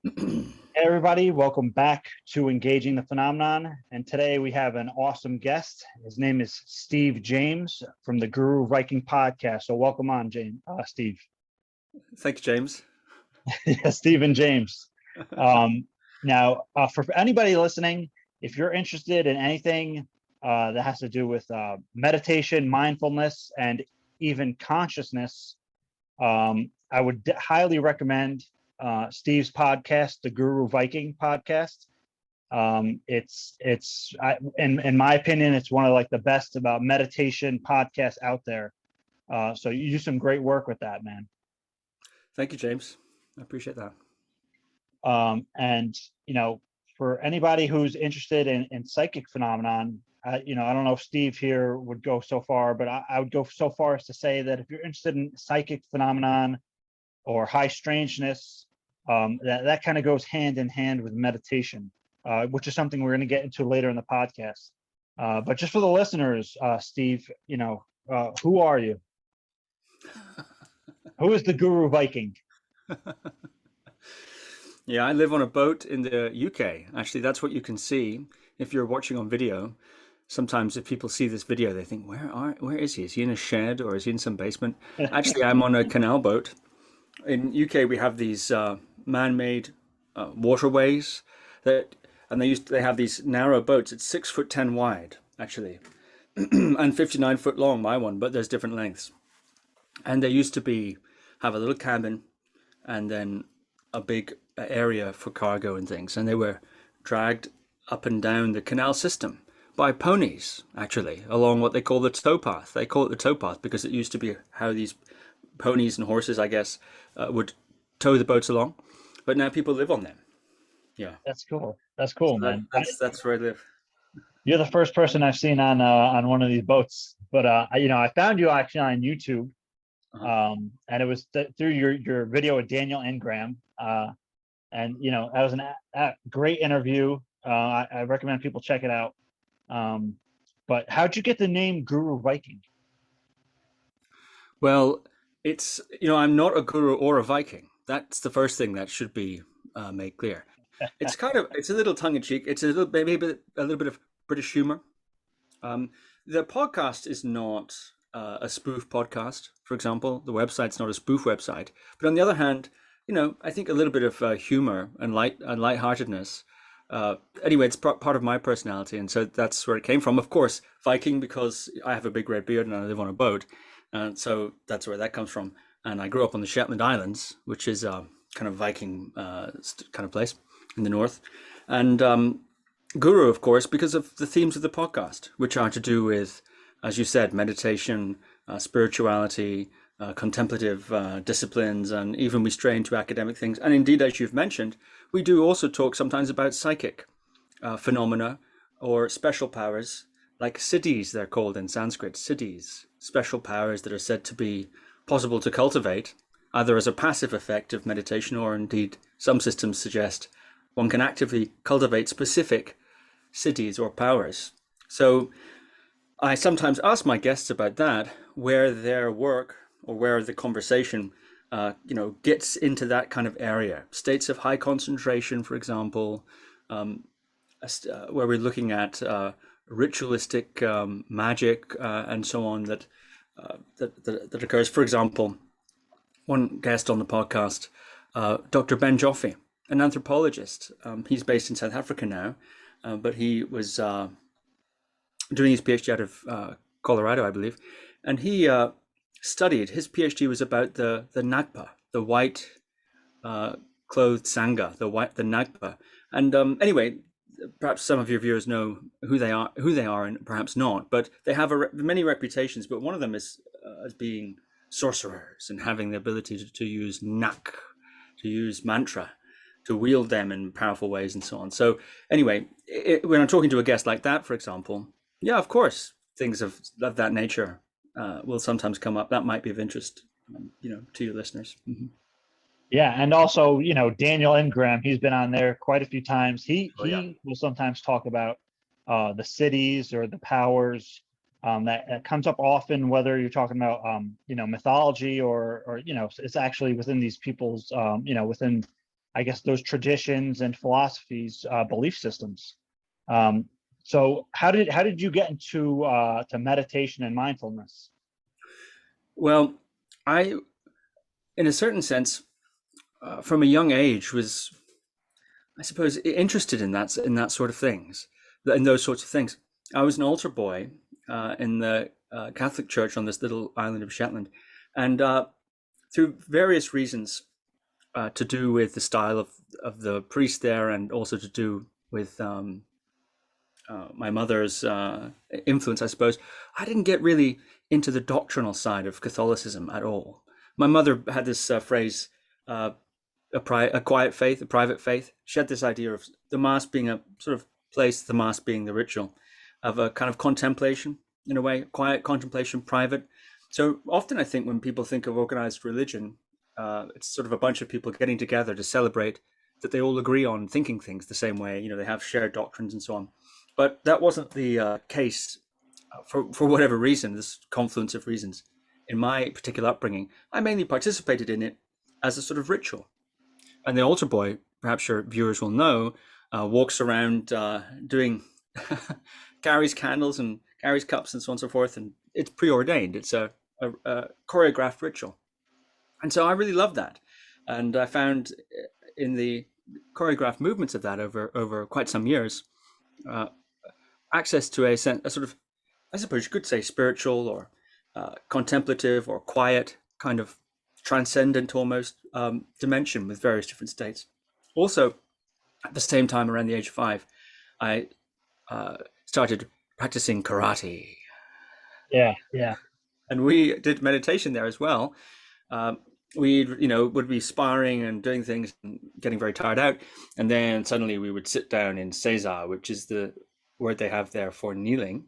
Hey everybody, welcome back to Engaging the Phenomenon. And today we have an awesome guest. His name is Steve James from the Guru Viking Podcast. So welcome on, Steve. Thank you, James. Yeah, Steve and James. Now, for anybody listening, if you're interested in anything that has to do with meditation, mindfulness, and even consciousness, I would highly recommend Steve's podcast, the Guru Viking Podcast. In my opinion, it's one of like the best about meditation podcasts out there. So you do some great work with that, man. Thank you, James. I appreciate that. And for anybody who's interested in psychic phenomenon, I don't know if Steve here would go so far, but I would go so far as to say that if you're interested in psychic phenomenon or high strangeness, that kind of goes hand in hand with meditation, which is something we're going to get into later in the podcast. But just for the listeners, Steve, who are you? Who is the Guru Viking? Yeah, I live on a boat in the UK. Actually, that's what you can see if you're watching on video. Sometimes if people see this video, they think, where is he? Is he in a shed or is he in some basement? Actually, I'm on a canal boat. In UK, we have these man-made waterways and they have these narrow boats. It's 6'10" wide, actually, and 59 foot long, my one, but there's different lengths. And they used to have a little cabin and then a big area for cargo and things. And they were dragged up and down the canal system by ponies, actually, along what they call the towpath. They call it the towpath because it used to be how these ponies and horses, I guess, would tow the boats along. But now people live on them. Yeah. That's cool. That's cool, so man. That's where I live. You're the first person I've seen on one of these boats. But I found you actually on YouTube. And it was through your video with Daniel Ingram. And that was a great interview. I recommend people check it out. But how'd you get the name Guru Viking? Well, it's, I'm not a guru or a Viking. That's the first thing that should be made clear. It's a little tongue in cheek. It's maybe a little bit of British humor. The podcast is not a spoof podcast, for example. The website's not a spoof website. But on the other hand, I think a little bit of humor and lightheartedness. Anyway, it's part of my personality, and so that's where it came from. Of course, Viking, because I have a big red beard and I live on a boat, and so that's where that comes from. And I grew up on the Shetland Islands, which is a kind of Viking kind of place in the north. And Guru, of course, because of the themes of the podcast, which are to do with, as you said, meditation, spirituality, contemplative disciplines, and even we stray into academic things. And indeed, as you've mentioned, we do also talk sometimes about psychic phenomena or special powers, like Siddhis, they're called in Sanskrit, Siddhis, special powers that are said to be possible to cultivate, either as a passive effect of meditation, or indeed some systems suggest one can actively cultivate specific Siddhis or powers. So I sometimes ask my guests about that, where their work or where the conversation, gets into that kind of area. States of high concentration, for example, where we're looking at ritualistic magic and so on that occurs. For example, one guest on the podcast, Dr. Ben Joffe, an anthropologist. He's based in South Africa now, but he was doing his PhD out of Colorado, I believe, and he studied. His PhD was about the Nagpa, the white clothed Sangha, the Nagpa. And anyway, perhaps some of your viewers know who they are, and perhaps not. But they have many reputations. But one of them is as being sorcerers and having the ability to use nak, to use mantra, to wield them in powerful ways, and so on. So anyway, when I'm talking to a guest like that, for example, yeah, of course, things of that nature will sometimes come up that might be of interest, to your listeners. Mm-hmm. Yeah, and also, Daniel Ingram, he's been on there quite a few times. He will sometimes talk about the cities or the powers that comes up often, whether you're talking about mythology or it's actually within these people's within I guess, those traditions and philosophies, belief systems. So how did you get into to meditation and mindfulness? Well, I, in a certain sense, from a young age, was, I suppose, interested in that sort of things, in those sorts of things. I was an altar boy in the Catholic Church on this little island of Shetland, and through various reasons, to do with the style of the priest there, and also to do with my mother's influence, I suppose, I didn't get really into the doctrinal side of Catholicism at all. My mother had this phrase, a quiet faith, a private faith. She had this idea of the Mass being a sort of place, the Mass being the ritual of a kind of contemplation, in a way, quiet contemplation, private. So often I think when people think of organized religion, it's sort of a bunch of people getting together to celebrate that they all agree on thinking things the same way. You know, they have shared doctrines and so on. But that wasn't the case for whatever reason, this confluence of reasons. In my particular upbringing, I mainly participated in it as a sort of ritual. And the altar boy, perhaps your viewers will know, walks around doing, carries candles and carries cups and so on and so forth. And it's preordained. It's a choreographed ritual. And so I really loved that. And I found in the choreographed movements of that over quite some years, access to a sort of, I suppose you could say, spiritual or contemplative or quiet, kind of transcendent almost dimension with various different states. Also, at the same time, around the age of 5, I started practicing karate. Yeah. And we did meditation there as well. We, would be sparring and doing things and getting very tired out. And then suddenly we would sit down in seiza, which is the word they have there for kneeling.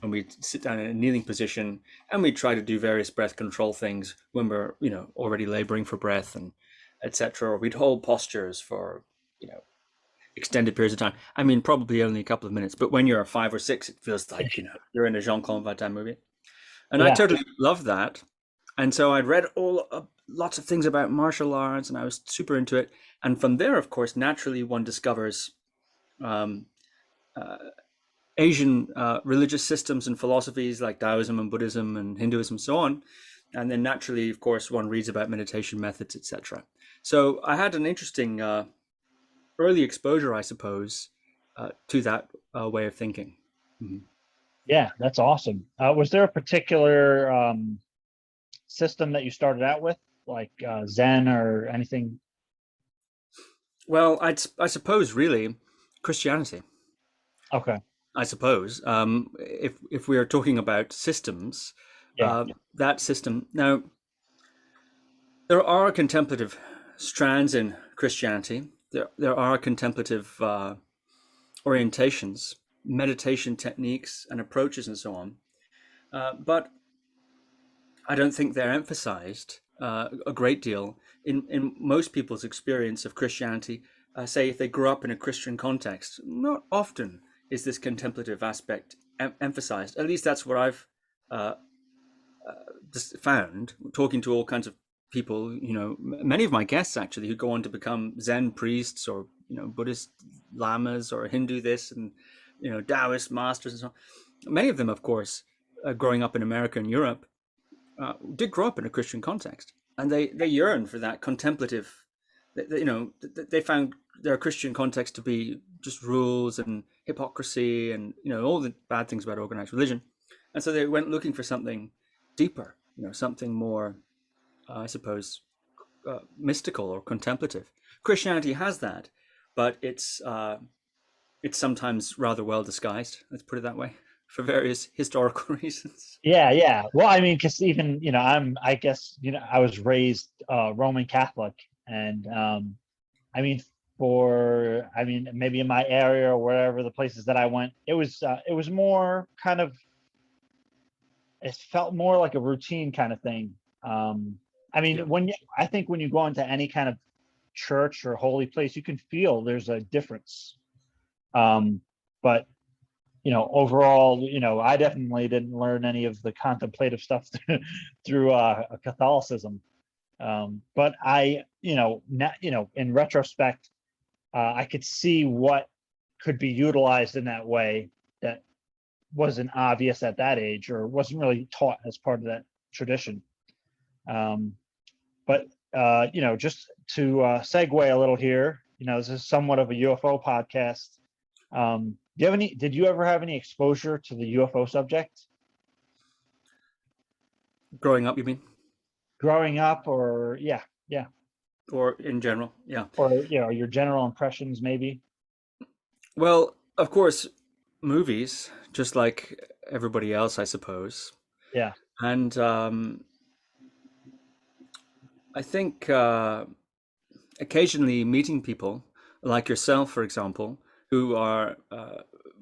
And we'd sit down in a kneeling position, and we'd try to do various breath control things when we're, already laboring for breath and etc. Or we'd hold postures for, extended periods of time. I mean, probably only a couple of minutes, but when you're 5 or 6, it feels like, you're in a Jean-Claude Van Damme movie. And I totally loved that. And so I'd read lots of things about martial arts, and I was super into it. And from there, of course, naturally one discovers Asian religious systems and philosophies like Taoism and Buddhism and Hinduism and so on. And then naturally, of course, one reads about meditation methods, etc. So I had an interesting early exposure, I suppose, to that way of thinking. Mm-hmm. Yeah, that's awesome. Was there a particular system that you started out with, like Zen or anything? Well, I suppose really Christianity. Okay. I suppose if we are talking about systems, that system. Now, there are contemplative strands in Christianity. There are contemplative orientations, meditation techniques and approaches and so on. But I don't think they're emphasized a great deal in most people's experience of Christianity. Say if they grew up in a Christian context, not often is this contemplative aspect emphasized. At least that's what I've just found talking to all kinds of people. Many of my guests actually who go on to become Zen priests or Buddhist lamas or Hindu this and Taoist masters and so on. Many of them, of course, growing up in America and Europe, did grow up in a Christian context, and they yearn for that contemplative. They found their Christian context to be just rules and hypocrisy and all the bad things about organized religion, and so they went looking for something deeper, something more, I suppose, mystical or contemplative. Christianity has that, but it's sometimes rather well disguised. Let's put it that way, for various historical reasons. Yeah. Well, I mean, because even I guess I was raised Roman Catholic, and maybe in my area or wherever the places that I went, it was more kind of, it felt more like a routine kind of thing. I think when you go into any kind of church or holy place, you can feel there's a difference. But overall, I definitely didn't learn any of the contemplative stuff through Catholicism. But I, not, in retrospect, I could see what could be utilized in that way that wasn't obvious at that age or wasn't really taught as part of that tradition. But just to segue a little here, this is somewhat of a UFO podcast. Did you ever have any exposure to the UFO subject? Growing up, you mean? Growing up, or yeah. Or in general, yeah. Or your general impressions, maybe. Well, of course, movies, just like everybody else, I suppose. Yeah. And I think occasionally meeting people like yourself, for example, who are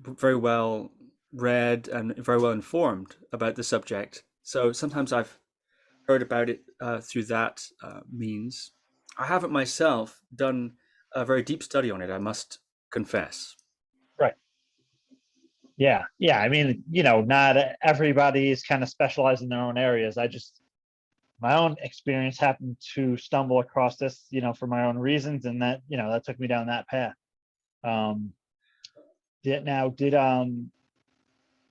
very well read and very well informed about the subject. So sometimes I've heard about it through that means. I haven't myself done a very deep study on it, I must confess. Right. Yeah. I mean, not everybody is kind of specialized in their own areas. My own experience happened to stumble across this, for my own reasons, and that, that took me down that path.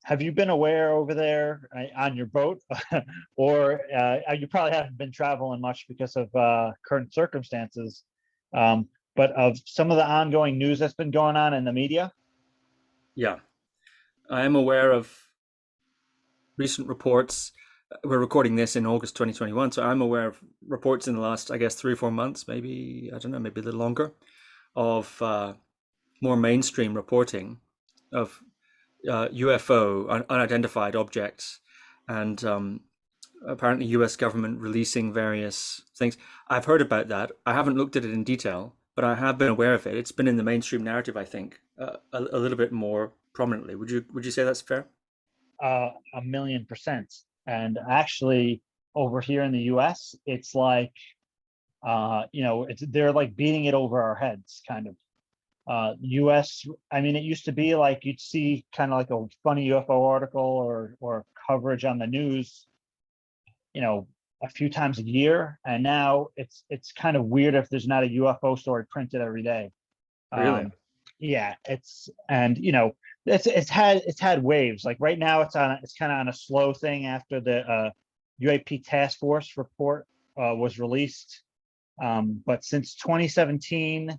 Have you been aware over there on your boat, or you probably haven't been traveling much because of current circumstances, but of some of the ongoing news that's been going on in the media? Yeah, I am aware of recent reports. We're recording this in August 2021, so I'm aware of reports in the last, I guess, 3 or 4 months, maybe, I don't know, maybe a little longer, of more mainstream reporting of UFO, unidentified objects, and apparently US government releasing various things. I've heard about that. I haven't looked at it in detail, but I have been aware of it. It's been in the mainstream narrative, I think, a little bit more prominently. Would you say that's fair? 1,000,000%. And actually, over here in the US, it's like, they're like beating it over our heads, kind of. US, I mean, it used to be like you'd see kind of like a funny UFO article or coverage on the news, a few times a year, and now it's kind of weird if there's not a UFO story printed every day. Really? Yeah, it's had waves. Like right now, it's kind of on a slow thing after the UAP task force report was released. But since 2017,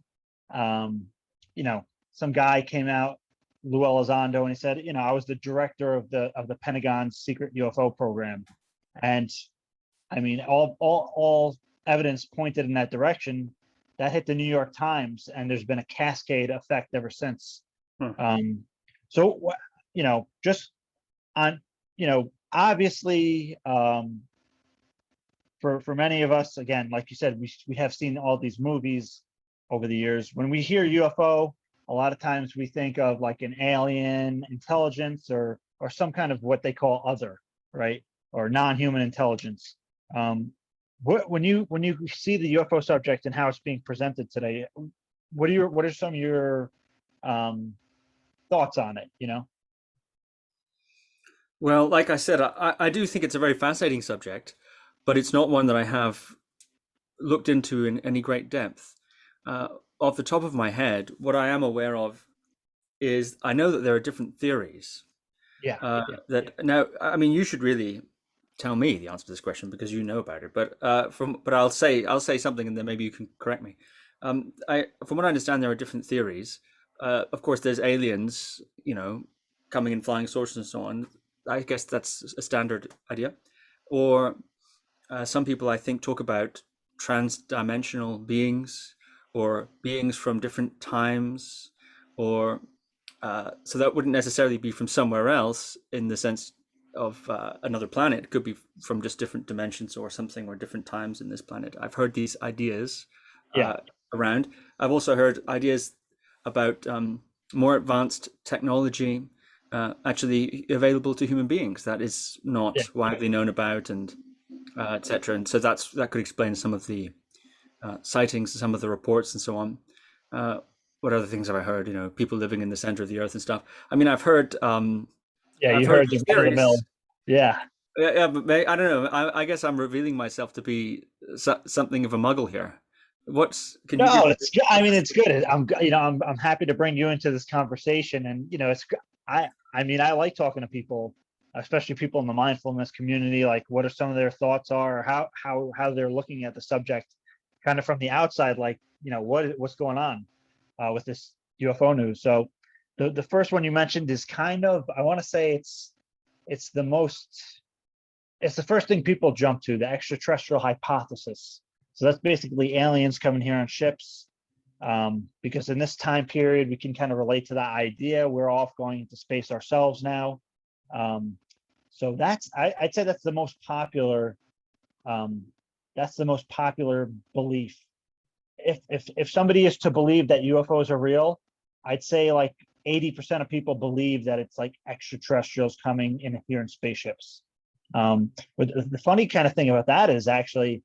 some guy came out, Lou Elizondo, and he said, I was the director of the Pentagon's secret UFO program, and I mean, all evidence pointed in that direction. That hit the New York Times, and there's been a cascade effect ever since. So, just on, obviously, for many of us, again, like you said, we have seen all these movies over the years. When we hear UFO, a lot of times we think of like an alien intelligence or some kind of what they call other, right? Or non-human intelligence. When you see the UFO subject and how it's being presented today, what are some of your thoughts on it? Well, like I said, I do think it's a very fascinating subject, but it's not one that I have looked into in any great depth. Off the top of my head, what I am aware of is I know that there are different theories. Now, I mean, you should really tell me the answer to this question because you know about it. But I'll say something, and then maybe you can correct me. From what I understand, there are different theories. Of course, there's aliens, coming in flying saucers and so on. I guess that's a standard idea. Or some people, I think, talk about trans-dimensional beings or beings from different times, or so that wouldn't necessarily be from somewhere else in the sense of another planet. It could be from just different dimensions or something, or different times in this planet. I've heard these ideas around. I've also heard ideas about more advanced technology actually available to human beings that is not widely known about, and etc. And so that could explain some of the sightings, some of the reports, and so on. What other things have I heard? People living in the center of the earth and stuff. I mean, I've heard. You heard the run of the mill. Yeah. Yeah, but I don't know. I guess I'm revealing myself to be something of a muggle here. Can you No, give me it's good. I mean, it's good. I'm happy to bring you into this conversation, and I mean, I like talking to people, especially people in the mindfulness community. Like, what are some of their thoughts are, or how they're looking at the subject, kind of from the outside. Like, what's going on with this UFO news. So, the first one you mentioned is kind of, I want to say it's the most it's the first thing people jump to, the extraterrestrial hypothesis. So that's basically aliens coming here on ships. Because in this time period, we can kind of relate to that idea. We're off going into space ourselves now. Um, so I'd say that's the most popular. Um, that's the most popular belief. If somebody is to believe that UFOs are real, I'd say like 80% of people believe that it's like extraterrestrials coming in here in spaceships. But the funny kind of thing about that is actually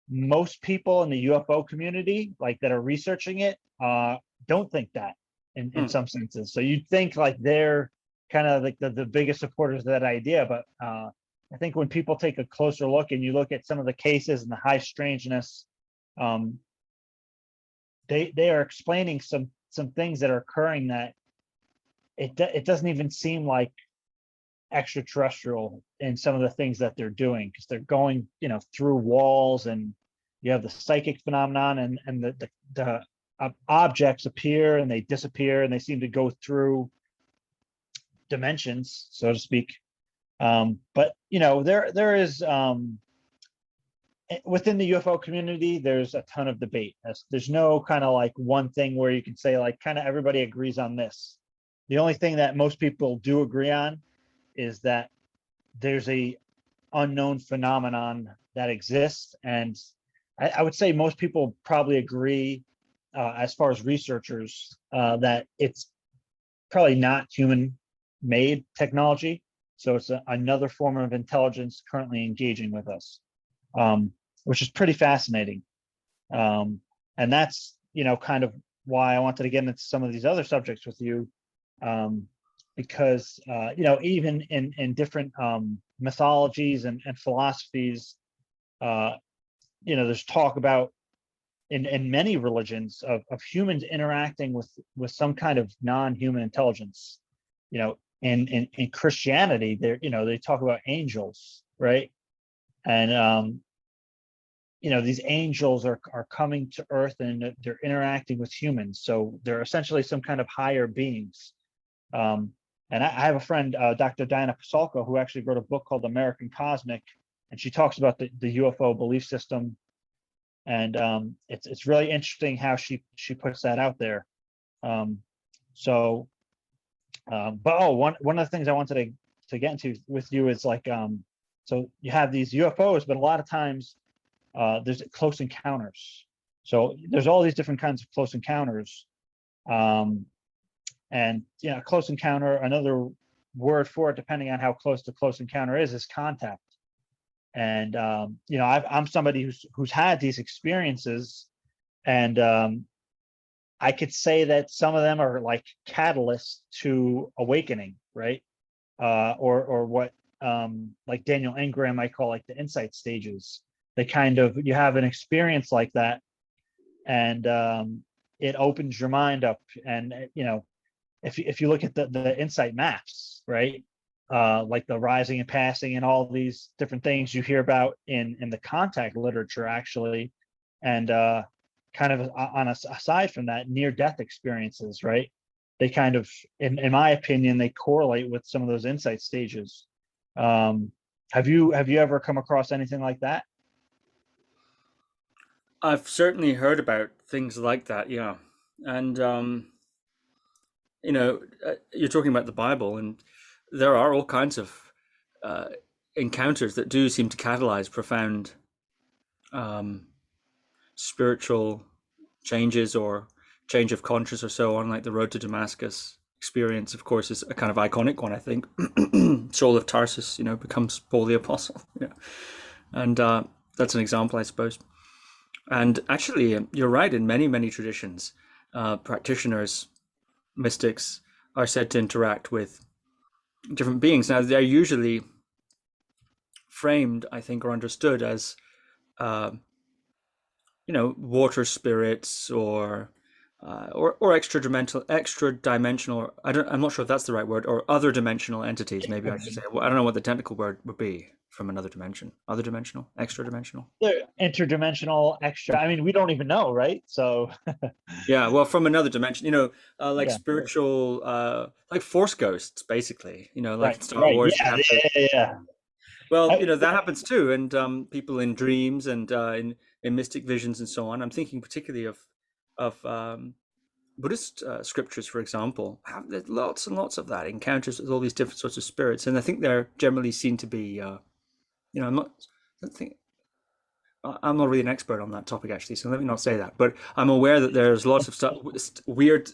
most people in the UFO community, like that are researching it, don't think that in Hmm. some senses. So you'd think like they're kind of like the biggest supporters of that idea. But I think when people take a closer look and you look at some of the cases and the high strangeness, um, they are explaining some things that are occurring that it doesn't even seem like extraterrestrial in some of the things that they're doing, because they're going through walls, and you have the psychic phenomenon, and the objects appear and they disappear, and they seem to go through dimensions, so to speak. But there is within the UFO community, there's a ton of debate. There's no kind of like one thing where you can say like kind of everybody agrees on this. The only thing that most people do agree on is that there's a unknown phenomenon that exists, and I would say most people probably agree, as far as researchers, that it's probably not human made technology. So it's another form of intelligence currently engaging with us, which is pretty fascinating. um, and that's kind of why I wanted to get into some of these other subjects with you, um, because even in different mythologies and philosophies, uh, there's talk about in many religions of humans interacting with some kind of non-human intelligence. In Christianity, they talk about angels, right? And these angels are coming to earth, and they're interacting with humans, so they're essentially some kind of higher beings. And I have a friend, Dr. Diana Pasulka, who actually wrote a book called American Cosmic, and she talks about the UFO belief system. And it's really interesting how she puts that out there. Um, so, but one of the things I wanted to get into with you is like, so you have these UFOs, but a lot of times there's close encounters. So there's all these different kinds of close encounters. Um, and close encounter, another word for it, depending on how close the close encounter is contact. And I'm somebody who's had these experiences, and I could say that some of them are like catalysts to awakening, right? Or what like Daniel Ingram might call like the insight stages. They kind of, you have an experience like that, and it opens your mind up. And if you look at the insight maps, right? Like the rising and passing and all these different things you hear about in the contact literature, actually, and kind of aside from that, near death experiences, right? They kind of, in my opinion, they correlate with some of those insight stages. Um, have you ever come across anything like that? I've certainly heard about things like that, yeah. And you're talking about the Bible, and there are all kinds of uh, encounters that do seem to catalyze profound um, spiritual changes or change of conscience or so on, like the road to Damascus experience, of course, is a kind of iconic one, I think. Saul of Tarsus, becomes Paul the Apostle. Yeah. And that's an example, I suppose. And actually, you're right, in many, many traditions, practitioners, mystics, are said to interact with different beings. Now, they're usually framed, I think, or understood as water spirits or extra dimensional. I'm not sure if that's the right word, or other dimensional entities. Maybe I should say. Well, I don't know what the technical word would be from another dimension. Other dimensional, extra dimensional. They're interdimensional, extra. I mean, we don't even know, right? So Yeah, well, from another dimension, like yeah, spiritual, like force ghosts, basically. Like right, in Star right, Wars, you yeah, have the. yeah, yeah, yeah. Well, I, that happens too, and people in dreams and in mystic visions and so on. I'm thinking particularly of Buddhist scriptures, for example, have there's lots and lots of that encounters with all these different sorts of spirits, and I think they're generally seen to be, I'm not, I don't think I'm not really an expert on that topic actually, so let me not say that, but I'm aware that there's lots of stuff, weird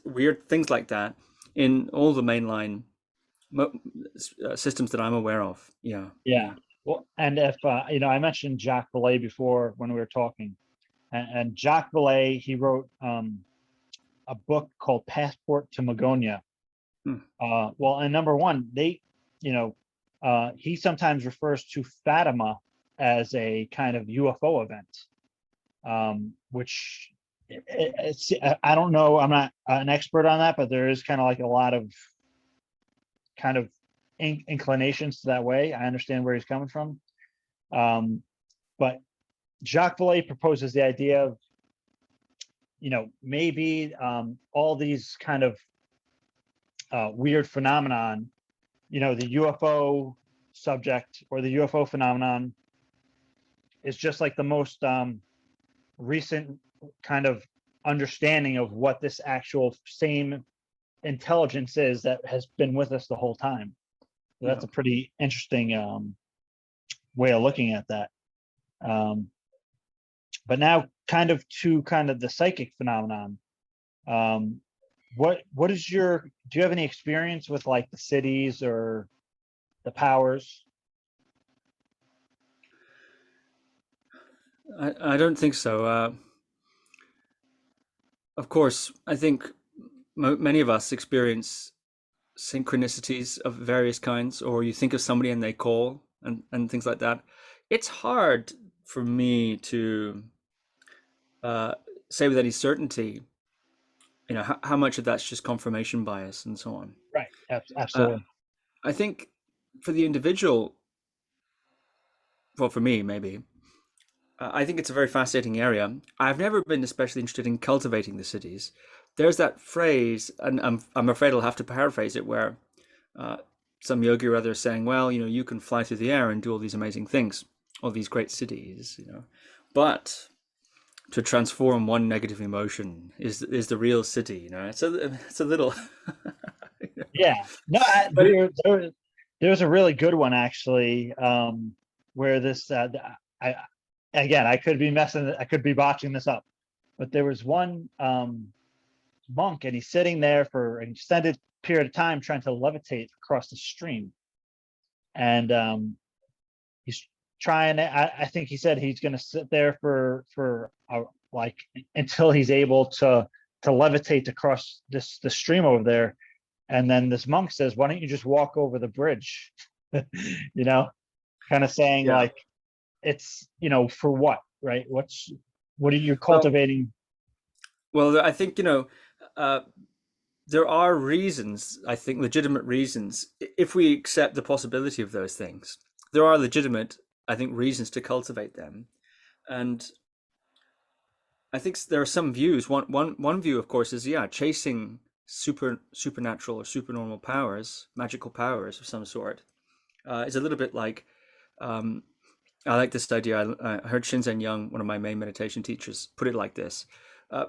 things like that in all the mainline systems that I'm aware of. Yeah, yeah. yeah. Well, and if I mentioned Jacques Vallée before when we were talking, and Jacques Vallée, he wrote a book called Passport to Magonia. Hmm. Well, and number one, he sometimes refers to Fatima as a kind of UFO event, which I don't know. I'm not an expert on that, but there is kind of like a lot of kind of inclinations to that way. I understand where he's coming from. But Jacques Vallée proposes the idea of, maybe all these kind of weird phenomenon, the UFO subject or the UFO phenomenon is just like the most recent kind of understanding of what this actual same intelligence is that has been with us the whole time. So that's Yeah. a pretty interesting way of looking at that. But now kind of the psychic phenomenon. What is do you have any experience with like the Siddhis or the powers? I don't think so. Of course, I think many of us experience synchronicities of various kinds, or you think of somebody and they call and things like that. It's hard for me to say with any certainty, how much of that's just confirmation bias and so on. Right. Uh, Absolutely. I think for the individual, well, for me, maybe, I think it's a very fascinating area. I've never been especially interested in cultivating the cities. There's that phrase, and I'm afraid I'll have to paraphrase it, where uh, some yogi or other is saying, well, you can fly through the air and do all these amazing things, all these great cities, but to transform one negative emotion is the real city. It's a little. Yeah. No, But there was a really good one actually, where this I again I could be botching this up, but there was one monk and he's sitting there for an extended period of time trying to levitate across the stream, and he's trying. I think he said he's going to sit there for like until he's able to levitate across the stream over there. And then this monk says, "Why don't you just walk over the bridge?" you know, kind of saying yeah, like, it's for what, right? What are you well, cultivating? I think there are reasons. I think legitimate reasons, if we accept the possibility of those things. There are legitimate, I think, reasons to cultivate them, and I think there are some views. One view, of course, is chasing supernatural or supernormal powers, magical powers of some sort, is a little bit like. I like this idea. I heard Shinzen Young, one of my main meditation teachers, put it like this. Uh,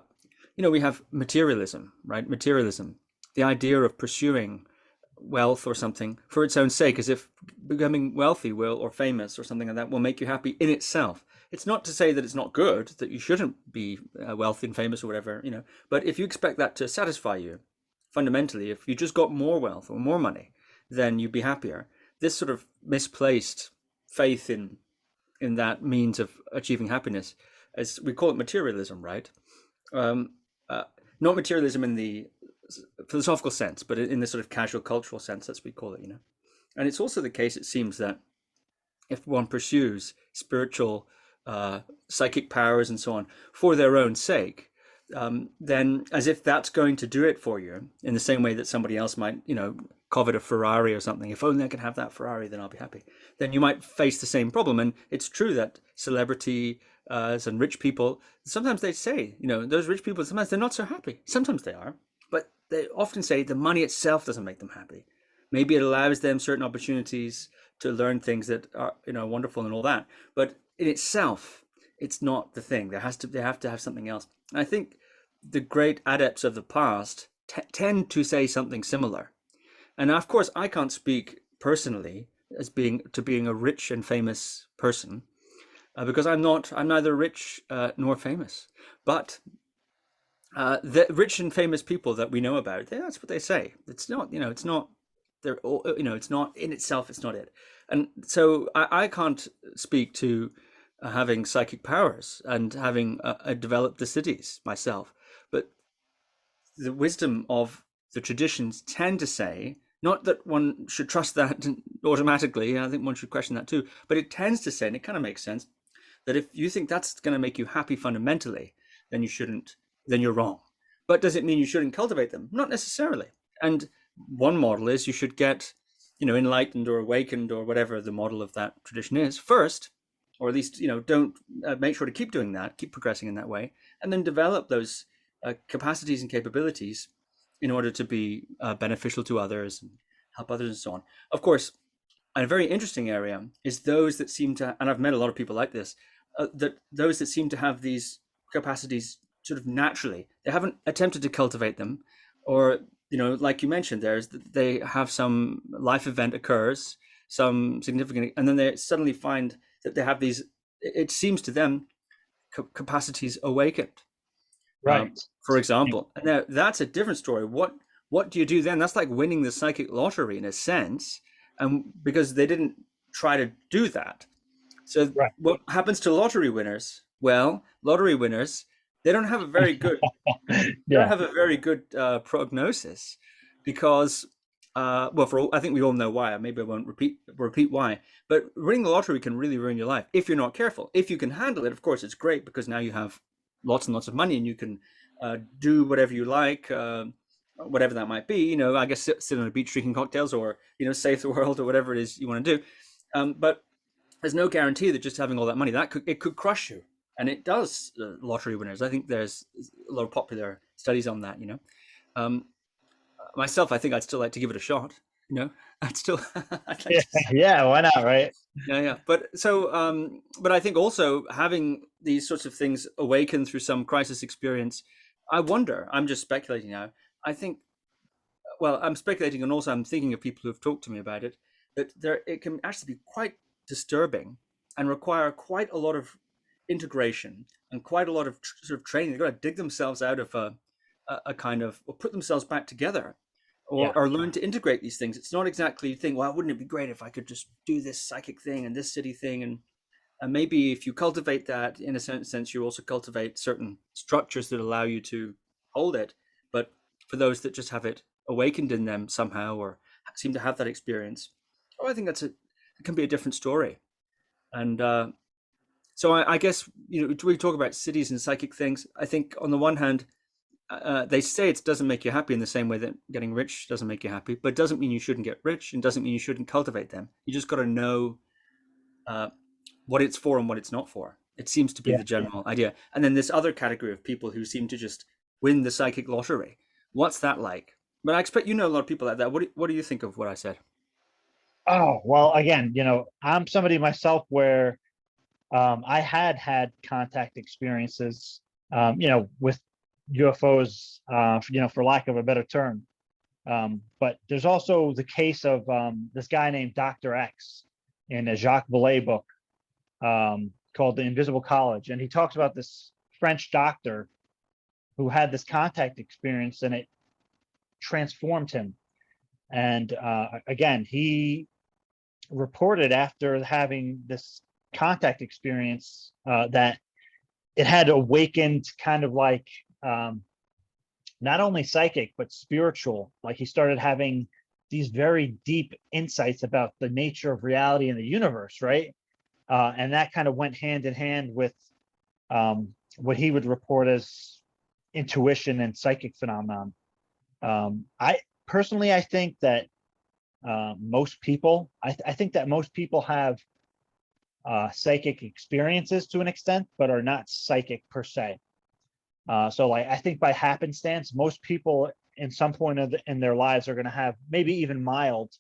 we have materialism, right? Materialism, the idea of pursuing wealth or something for its own sake, as if becoming wealthy will or famous or something like that will make you happy in itself. It's not to say that it's not good, that you shouldn't be wealthy and famous or whatever, but if you expect that to satisfy you, fundamentally, if you just got more wealth or more money, then you'd be happier. This sort of misplaced faith in that means of achieving happiness, as we call it materialism, right? Um, Not materialism in the philosophical sense, but in the sort of casual cultural sense, as we call it, And it's also the case, it seems, that if one pursues spiritual, psychic powers and so on for their own sake, then as if that's going to do it for you in the same way that somebody else might, covet a Ferrari or something. If only I can have that Ferrari, then I'll be happy. Then you might face the same problem. And it's true that celebrity and rich people, sometimes they say, those rich people, sometimes they're not so happy. Sometimes they are, but they often say the money itself doesn't make them happy. Maybe it allows them certain opportunities to learn things that are, wonderful and all that. But in itself, it's not the thing. They have to have something else. And I think the great adepts of the past tend to say something similar. And of course, I can't speak personally as being a rich and famous person, because I'm neither rich nor famous. But the rich and famous people that we know about, that's what they say. It's not, it's not. They're all, it's not in itself. It's not it. And so I can't speak to having psychic powers and having developed the Siddhis myself, but the wisdom of the traditions tend to say, not that one should trust that automatically, I think one should question that too, but it tends to say, and it kind of makes sense, that if you think that's going to make you happy fundamentally, then you're wrong. But does it mean you shouldn't cultivate them? Not necessarily. And one model is you should get, enlightened or awakened or whatever the model of that tradition is first, or at least, don't make sure to keep doing that, keep progressing in that way, and then develop those capacities and capabilities in order to be beneficial to others and help others and so on. Of course, a very interesting area is those that seem to, and I've met a lot of people like this, that those that seem to have these capacities sort of naturally. They haven't attempted to cultivate them, or, like you mentioned, they have some life event occurs, some significant, and then they suddenly find that they have these, it seems to them, capacities awakened. Right. For example, now that's a different story. What do you do then? That's like winning the psychic lottery in a sense, and because they didn't try to do that. So right. What happens to lottery winners? Well, lottery winners, they don't have a very good, prognosis, because, I think we all know why. Maybe I won't repeat why. But winning the lottery can really ruin your life if you're not careful. If you can handle it, of course, it's great, because now you have lots and lots of money and you can do whatever you like, whatever that might be. I guess sit on a beach drinking cocktails, or save the world, or whatever it is you want to do. But there's no guarantee that just having all that money it could crush you. And it does, lottery winners. I think there's a lot of popular studies on that. Myself, I think I'd still like to give it a shot. I'd like yeah, why not, right? Yeah. But I think also having these sorts of things awaken through some crisis experience, I wonder, I'm just speculating now. I think, I'm speculating, and also I'm thinking of people who have talked to me about it, that it can actually be quite disturbing and require quite a lot of integration and quite a lot of sort of training. They've got to dig themselves out of a kind of, or put themselves back together, or learn to integrate these things. It's not exactly you think, well, wouldn't it be great if I could just do this psychic thing and this city thing, and maybe if you cultivate that, in a sense, you also cultivate certain structures that allow you to hold it. But for those that just have it awakened in them somehow, or seem to have that experience, I think it can be a different story. And so I guess, we talk about cities and psychic things. I think on the one hand, they say it doesn't make you happy in the same way that getting rich doesn't make you happy, but it doesn't mean you shouldn't get rich, and doesn't mean you shouldn't cultivate them. You just got to know what it's for and what it's not for. It seems to be the general idea. And then this other category of people who seem to just win the psychic lottery. What's that like? But I expect a lot of people like that. What do you think of what I said? Oh, well, again, I'm somebody myself where I had contact experiences, with UFOs, for lack of a better term. But there's also the case of this guy named Dr. X in a Jacques Vallée book called The Invisible College. And he talks about this French doctor who had this contact experience, and it transformed him. And again, he reported after having this contact experience that it had awakened kind of like not only psychic but spiritual. Like he started having these very deep insights about the nature of reality and the universe, right? and that kind of went hand in hand with what he would report as intuition and psychic phenomenon. I personally, I think that most people, I think that most people have psychic experiences to an extent, but are not psychic per se. So like, I think by happenstance, most people in some point in their lives are going to have maybe even mild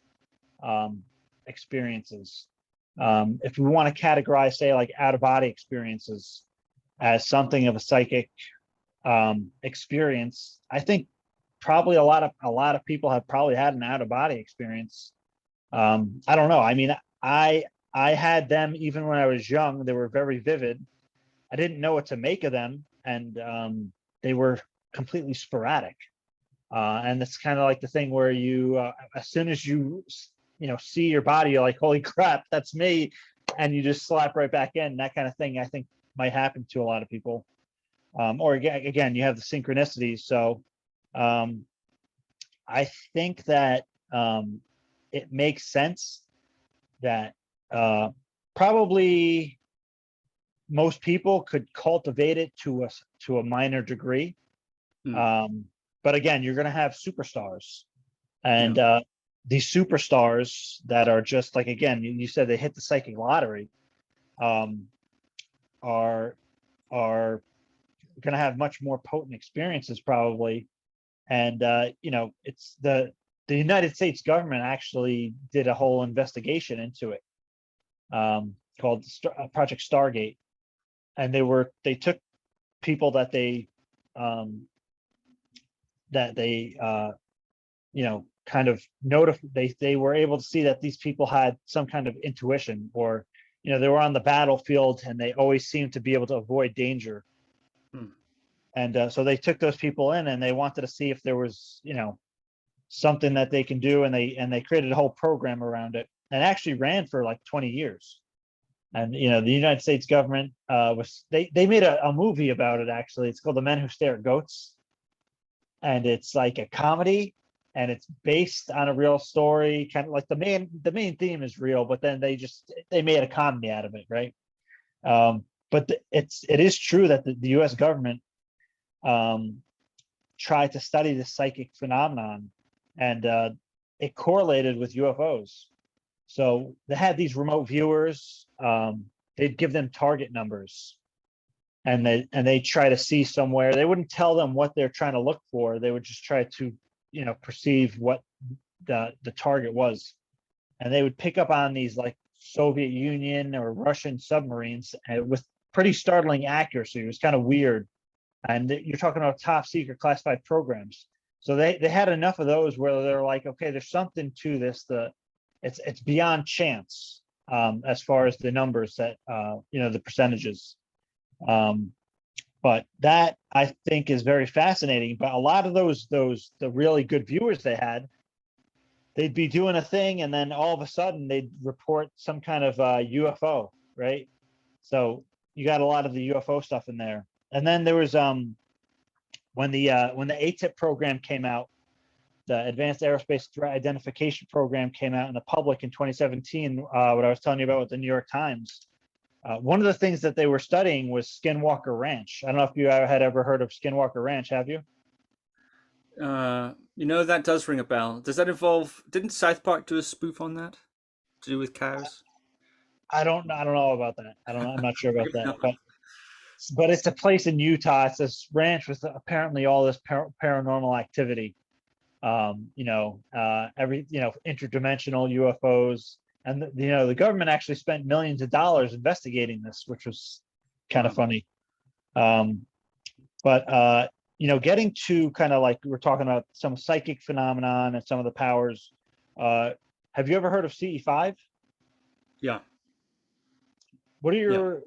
experiences. If we want to categorize, say, like out of body experiences as something of a psychic experience, I think probably a lot of people have probably had an out of body experience. I don't know. I mean, I had them even when I was young. They were very vivid. I didn't know what to make of them, and they were completely sporadic. And it's kind of like the thing where you, as soon as you see your body, you're like, holy crap, that's me, and you just slap right back in. That kind of thing, I think, might happen to a lot of people. Or again, you have the synchronicity. So I think that it makes sense that probably most people could cultivate it to a minor degree. But again, you're going to have superstars, and these superstars that are just like, again, you said they hit the psychic lottery, are going to have much more potent experiences probably. And it's the United States government actually did a whole investigation into it, called Project Stargate, and they took people that they kind of they were able to see that these people had some kind of intuition, or they were on the battlefield and they always seemed to be able to avoid danger. And so they took those people in, and they wanted to see if there was something that they can do, and they created a whole program around it, and actually ran for like 20 years. And the United States government they made a movie about it. Actually, it's called The Men Who Stare at Goats, and it's like a comedy, and it's based on a real story. Kind of like the main theme is real, but then they made a comedy out of it, right? But it is true that the U.S. government tried to study the psychic phenomenon, and it correlated with UFOs. So they had these remote viewers. They'd give them target numbers, and they try to see somewhere. They wouldn't tell them what they're trying to look for. They would just try to perceive what the target was, and they would pick up on these like Soviet Union or Russian submarines with pretty startling accuracy. It was kind of weird. And you're talking about top secret classified programs. So they had enough of those where they're like, okay, there's something to this. It's beyond chance, as far as the numbers that the percentages. But that, I think, is very fascinating. But a lot of the really good viewers they had, they'd be doing a thing, and then all of a sudden they'd report some kind of UFO, right? So you got a lot of the UFO stuff in there. And then there was when the ATIP program came out, the Advanced Aerospace Threat Identification Program came out in the public in 2017. What I was telling you about with the New York Times. One of the things that they were studying was Skinwalker Ranch. I don't know if you had ever heard of Skinwalker Ranch. Have you? That does ring a bell. Does that involve? Didn't South Park do a spoof on that to do with cows? I don't know about that. I'm not sure about that. But it's a place in Utah. It's this ranch with apparently all this paranormal activity. Every interdimensional UFOs, and the government actually spent millions of dollars investigating this, which was kind of funny. But getting to kind of like we're talking about some psychic phenomenon and some of the powers. Have you ever heard of CE5? Yeah. What are your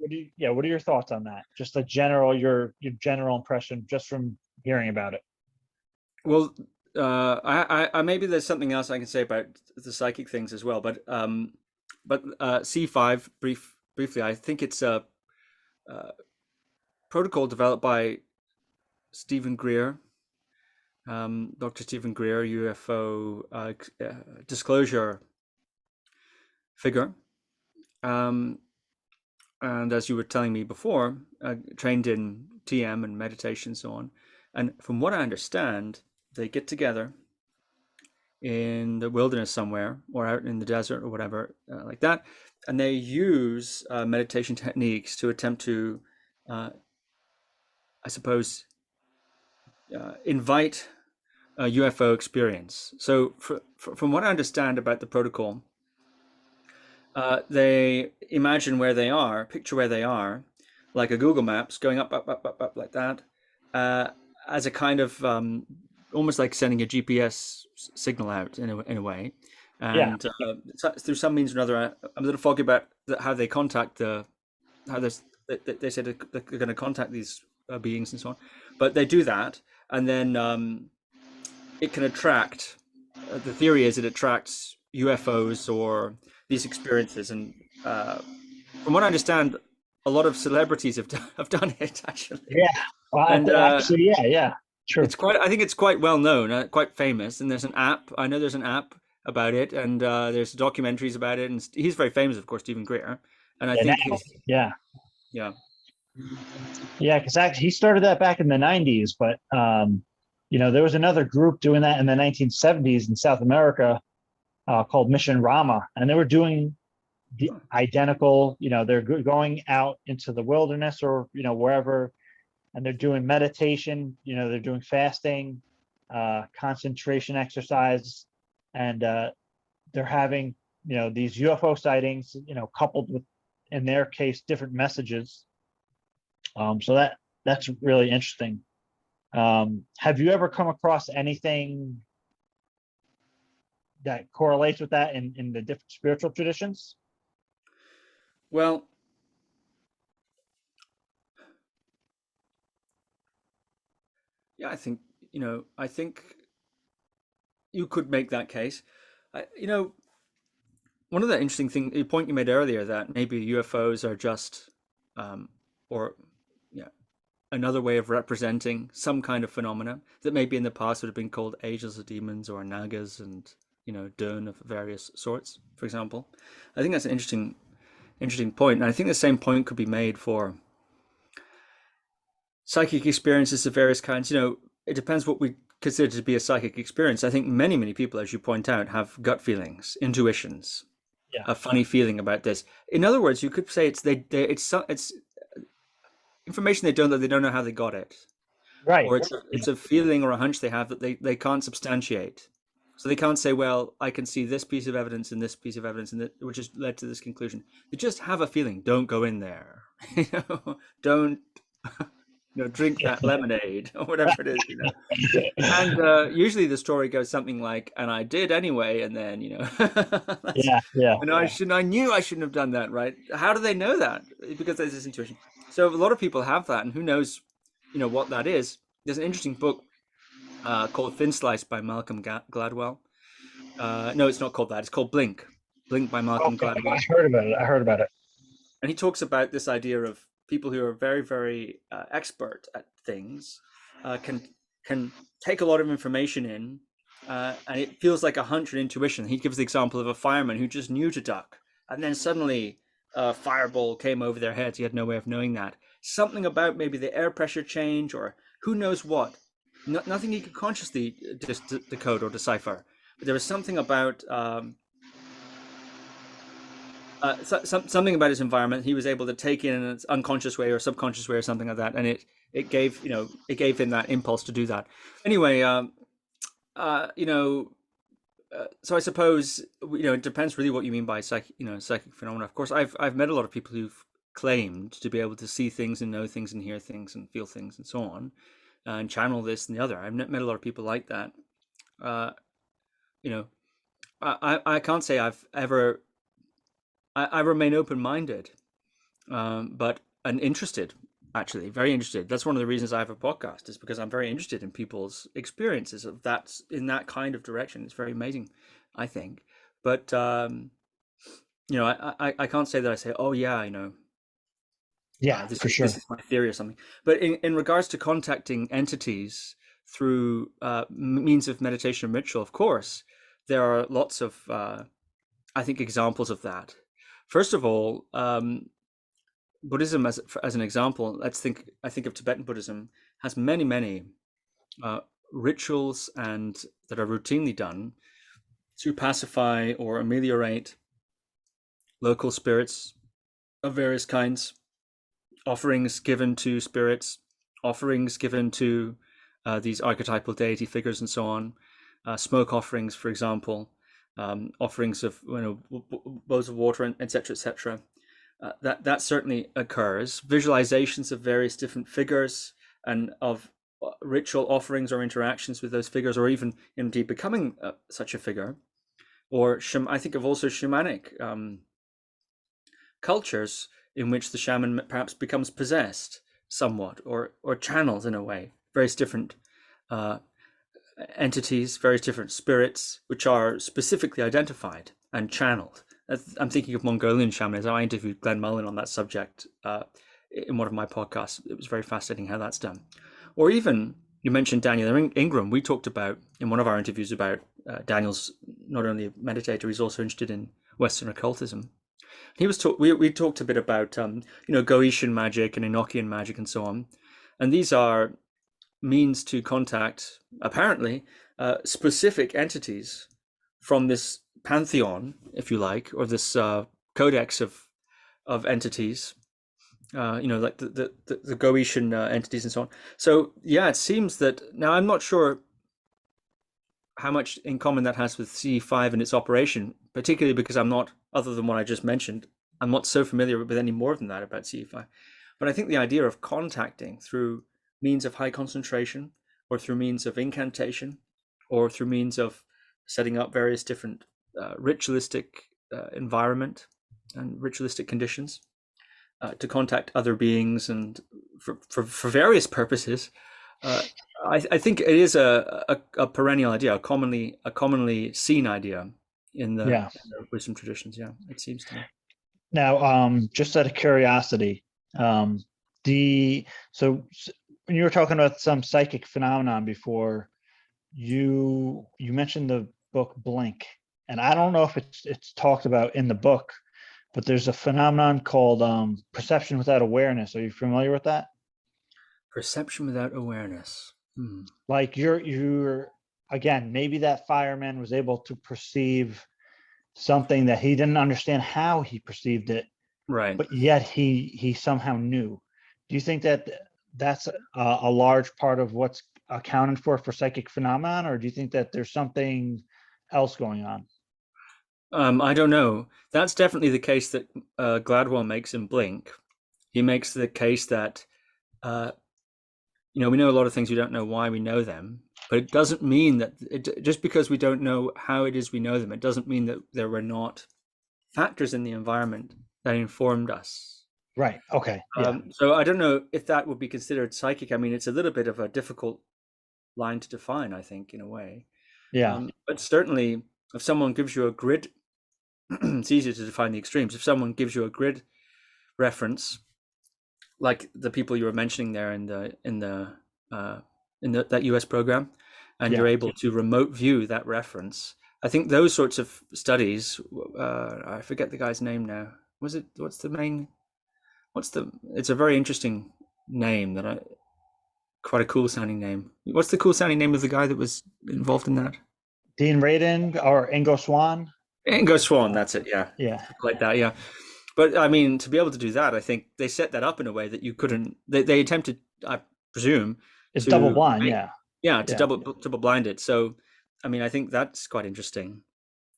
thoughts on that? Just your general impression just from hearing about it. Well, I maybe there's something else I can say about the psychic things as well, but C5 briefly, I think it's a protocol developed by Stephen Greer, Dr. Stephen Greer, UFO disclosure figure. And as you were telling me before, trained in TM and meditation and so on. And from what I understand, they get together in the wilderness somewhere or out in the desert or whatever like that, and they use meditation techniques to attempt to, I suppose, invite a UFO experience. So from what I understand about the protocol, they imagine where they are, picture where they are, like a Google Maps, going up, up, up, up, up like that, uh, as a kind of almost like sending a GPS signal out in a way. Yeah. And through some means or another, I'm a little foggy about how they contact how this, they said they're going to contact these beings and so on, but they do that, and then it can attract. The theory is it attracts UFOs or these experiences, and from what I understand, a lot of celebrities have done it actually, Yeah. Well, and actually, yeah, yeah. True. it's quite. I think it's quite well known, quite famous. And there's an app. I know there's an app about it, and there's documentaries about it. And he's very famous, of course, Stephen Greer. And I Yeah. think Now, he's yeah. yeah. Yeah, because actually he started that back in the 90s, but there was another group doing that in the 1970s in South America called Mission Rama, and they were doing the identical. They're going out into the wilderness or wherever, and they're doing meditation. They're doing fasting, concentration exercise, and they're having these UFO sightings. Coupled with, in their case, different messages. So that's really interesting. Have you ever come across anything that correlates with that in the different spiritual traditions? Well, yeah, I think you could make that case. One of the interesting thing, the point you made earlier, that maybe UFOs are just, or yeah, another way of representing some kind of phenomena that maybe in the past would have been called angels or demons or nagas and dun of various sorts, for example. I think that's an interesting point, and I think the same point could be made for psychic experiences of various kinds. It depends what we consider to be a psychic experience. I think many people, as you point out, have gut feelings, intuitions, Yeah. a funny feeling about this. In other words, you could say it's information they don't know how they got it, Right. or it's a feeling or a hunch they have that they can't substantiate. So they can't say, well, I can see this piece of evidence and this piece of evidence, and which has led to this conclusion. They just have a feeling. Don't go in there. Don't drink that lemonade or whatever it is. And usually the story goes something like, "And I did anyway," and then Yeah. Yeah. and I knew I shouldn't have done that, right? How do they know that? Because there's this intuition. So a lot of people have that, and who knows, what that is. There's an interesting book called Thin Slice by Malcolm Gladwell. No, it's not called that. It's called Blink. Blink by Malcolm Okay. Gladwell. I heard about it. And he talks about this idea of people who are very, very expert at things can take a lot of information in, and it feels like a hunch and intuition. He gives the example of a fireman who just knew to duck, and then suddenly a fireball came over their heads. He had no way of knowing that. Something about maybe the air pressure change, or who knows what. Nothing he could consciously decode or decipher. But there was something about something about his environment he was able to take in an unconscious way or subconscious way or something like that, and it gave him that impulse to do that. Anyway, so I suppose it depends really what you mean by psychic phenomena. Of course, I've met a lot of people who've claimed to be able to see things and know things and hear things and feel things and so on, and channel this and the other. I've met a lot of people like that. I can't say I've ever. I remain open-minded, but interested, actually, very interested. That's one of the reasons I have a podcast, is because I'm very interested in people's experiences of that in that kind of direction. It's very amazing, I think. But I can't say that I say, oh yeah, Yeah, this for sure. is my theory or something. But in regards to contacting entities through means of meditation and ritual, of course, there are lots of I think examples of that. First of all, Buddhism as an example, I think of Tibetan Buddhism has many rituals and that are routinely done to pacify or ameliorate local spirits of various kinds, offerings given to spirits, offerings given to these archetypal deity figures and so on, smoke offerings, for example, offerings of bowls of water, etc., etc. That certainly occurs. Visualizations of various different figures and of ritual offerings or interactions with those figures, or even indeed becoming such a figure. Or I think of also shamanic cultures in which the shaman perhaps becomes possessed somewhat, or channels in a way, various different entities, various different spirits, which are specifically identified and channeled. I'm thinking of Mongolian shamanism. I interviewed Glenn Mullen on that subject in one of my podcasts. It was very fascinating how that's done. Or even, you mentioned Daniel Ingram. We talked about, in one of our interviews, about Daniel's not only a meditator, he's also interested in Western occultism. We talked a bit about Goetian magic and Enochian magic and so on. And these are means to contact, apparently, specific entities from this pantheon, if you like, or this codex of entities, like the Goetian entities and so on. So yeah, it seems that, now I'm not sure how much in common that has with CE5 and its operation, particularly because I'm not, other than what I just mentioned, I'm not so familiar with any more than that about CE5. But I think the idea of contacting through means of high concentration, or through means of incantation, or through means of setting up various different ritualistic environment and ritualistic conditions to contact other beings and for various purposes. I think it is a perennial idea, a commonly seen idea in the wisdom traditions. Yeah, it seems to me. Now, just out of curiosity, so when you were talking about some psychic phenomenon before, you mentioned the book Blink, and I don't know if it's talked about in the book, but there's a phenomenon called perception without awareness. Are you familiar with that? Perception without awareness. Like you're again, maybe that fireman was able to perceive something that he didn't understand how he perceived it, right? But yet he somehow knew. Do you think that that's a large part of what's accounted for psychic phenomenon, or do you think that there's something else going on? I don't know. That's definitely the case that Gladwell makes in Blink. He makes the case that we know a lot of things, we don't know why we know them, but it doesn't mean that just because we don't know how it is we know them, it doesn't mean that there were not factors in the environment that informed us. Right. Okay. Yeah. So I don't know if that would be considered psychic. I mean, it's a little bit of a difficult line to define, I think, in a way. Yeah. But certainly, if someone gives you a grid, it's easier to define the extremes. If someone gives you a grid reference, like the people you were mentioning there in that US program, and you're able to remote view that reference, I think those sorts of studies, I forget the guy's name now. It's a very interesting name quite a cool sounding name. What's the cool sounding name of the guy that was involved in that? Dean Radin or Ingo Swann? Ingo Swann, that's it. Yeah. Yeah. Like that. Yeah. But I mean, to be able to do that, I think they set that up in a way that you couldn't, they attempted, I presume, it's double blind. Double blind it. So, I mean, I think that's quite interesting.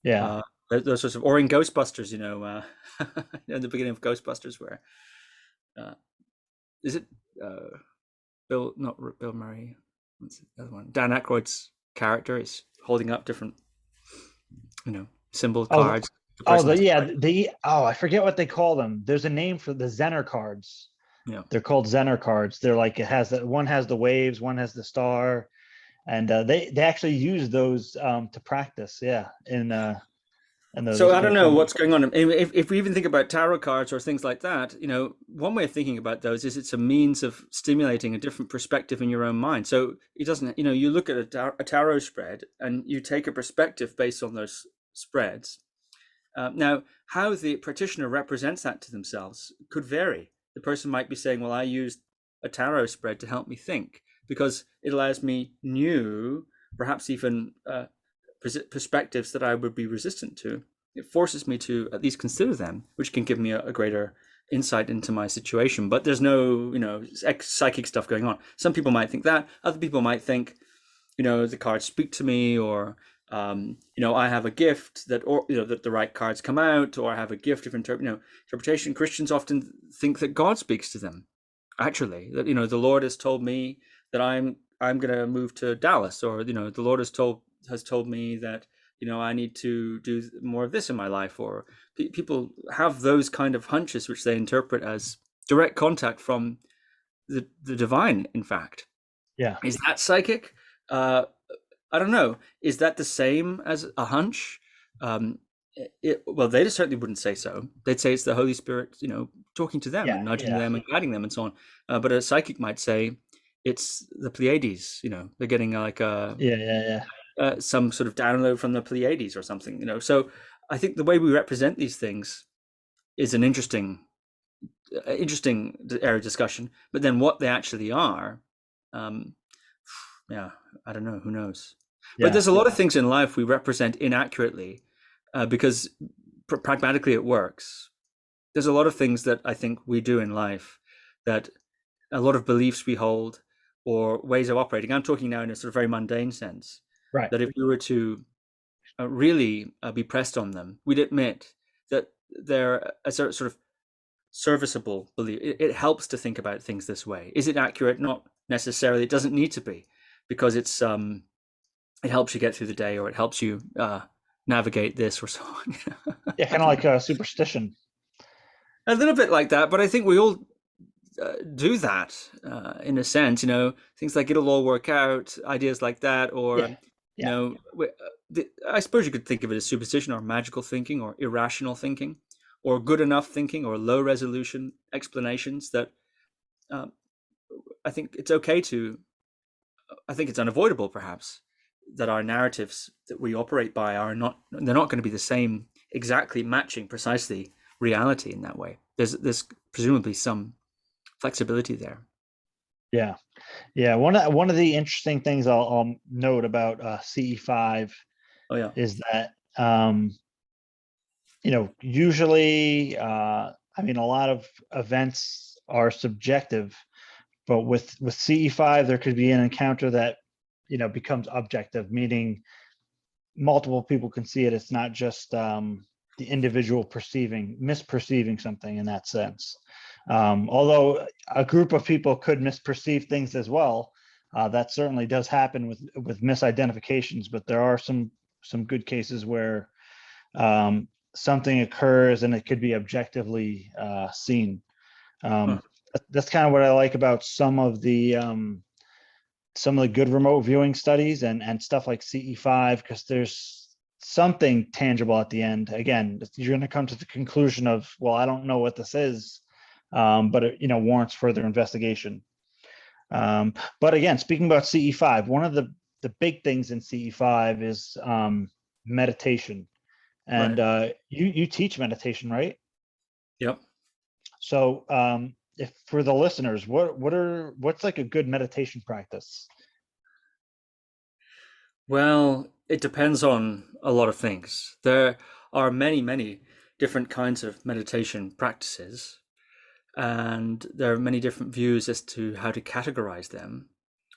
Yeah. Those sorts of, or in Ghostbusters, at the beginning of Ghostbusters, where is it not Bill Murray? What's the other one? Dan Aykroyd's character is holding up different, symbol cards. I forget what they call them. There's a name for the Zener cards. Yeah, they're called Zener cards. They're like, one has the waves, one has the star, and they actually use those to practice. Yeah, so I don't know what's going on. If we even think about tarot cards or things like that, one way of thinking about those is it's a means of stimulating a different perspective in your own mind. So it doesn't, you look at a tarot spread and you take a perspective based on those spreads. Now, how the practitioner represents that to themselves could vary. the person might be saying, well, I used a tarot spread to help me think, because it allows me new, perhaps even perspectives that I would be resistant to. It forces me to at least consider them, which can give me a greater insight into my situation. But there's no, psychic stuff going on. Some people might think that. Other people might think, the cards speak to me, or I have a gift that, or that the right cards come out, or I have a gift of interpretation. Christians often think that God speaks to them. Actually, that the Lord has told me that I'm going to move to Dallas, or the Lord has told me that I need to do more of this in my life, or people have those kind of hunches which they interpret as direct contact from the divine. In fact, Yeah. Is that psychic? I don't know. Is that the same as a hunch? Well, they certainly wouldn't say so. They'd say it's the Holy Spirit, talking to them and nudging them and guiding them and so on. But a psychic might say it's the Pleiades. They're getting like some sort of download from the Pleiades or something. So I think the way we represent these things is an interesting area of discussion. But then what they actually are, I don't know. Who knows? But there's a lot of things in life we represent inaccurately because pragmatically it works. There's a lot of things that I think we do in life, that a lot of beliefs we hold or ways of operating. I'm talking now in a sort of very mundane sense. Right. That if we were to really be pressed on them, we'd admit that they're a sort of serviceable belief. It helps to think about things this way. Is it accurate? Not necessarily. It doesn't need to be, because it helps you get through the day, or it helps you navigate this or so on. Yeah, kind of like a superstition. A little bit like that, but I think we all do that in a sense. Things like it'll all work out, ideas like that, or I suppose you could think of it as superstition, or magical thinking, or irrational thinking, or good enough thinking, or low resolution explanations that I think it's okay to. I think it's unavoidable, perhaps, that our narratives that we operate by they're not going to be the same, exactly matching precisely reality in that way. There's presumably some flexibility there. Yeah. One of the interesting things I'll note about CE5 is that usually a lot of events are subjective, but with CE5 there could be an encounter that becomes objective, meaning multiple people can see it. It's not just the individual misperceiving something in that sense. Although a group of people could misperceive things as well, that certainly does happen with misidentifications. But there are some good cases where something occurs and it could be objectively seen. That's kind of what I like about some of the good remote viewing studies and stuff like CE5, because there's something tangible at the end. Again, you're going to come to the conclusion of, well, I don't know what this is, but it warrants further investigation. But again, speaking about CE5, one of the big things in CE5 is meditation, and you teach meditation, right? Yep. So if for the listeners, what's like a good meditation practice? Well, it depends on a lot of things. There are many, many different kinds of meditation practices, and there are many different views as to how to categorize them.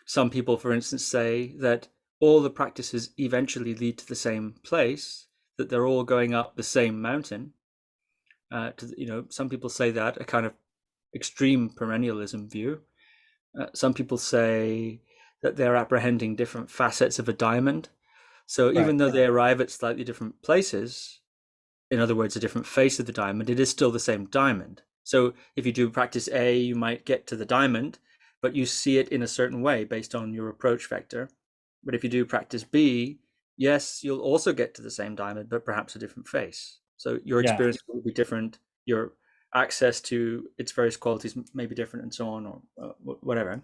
Some people, for instance, say that all the practices eventually lead to the same place, that they're all going up the same mountain. Some people say that, a kind of extreme perennialism view. Some people say that they're apprehending different facets of a diamond. So even though they arrive at slightly different places, in other words, a different face of the diamond, it is still the same diamond. So if you do practice A, you might get to the diamond, but you see it in a certain way based on your approach vector. But if you do practice B, yes, you'll also get to the same diamond, but perhaps a different face. So your experience will be different. Your access to its various qualities may be different, and so on, or whatever.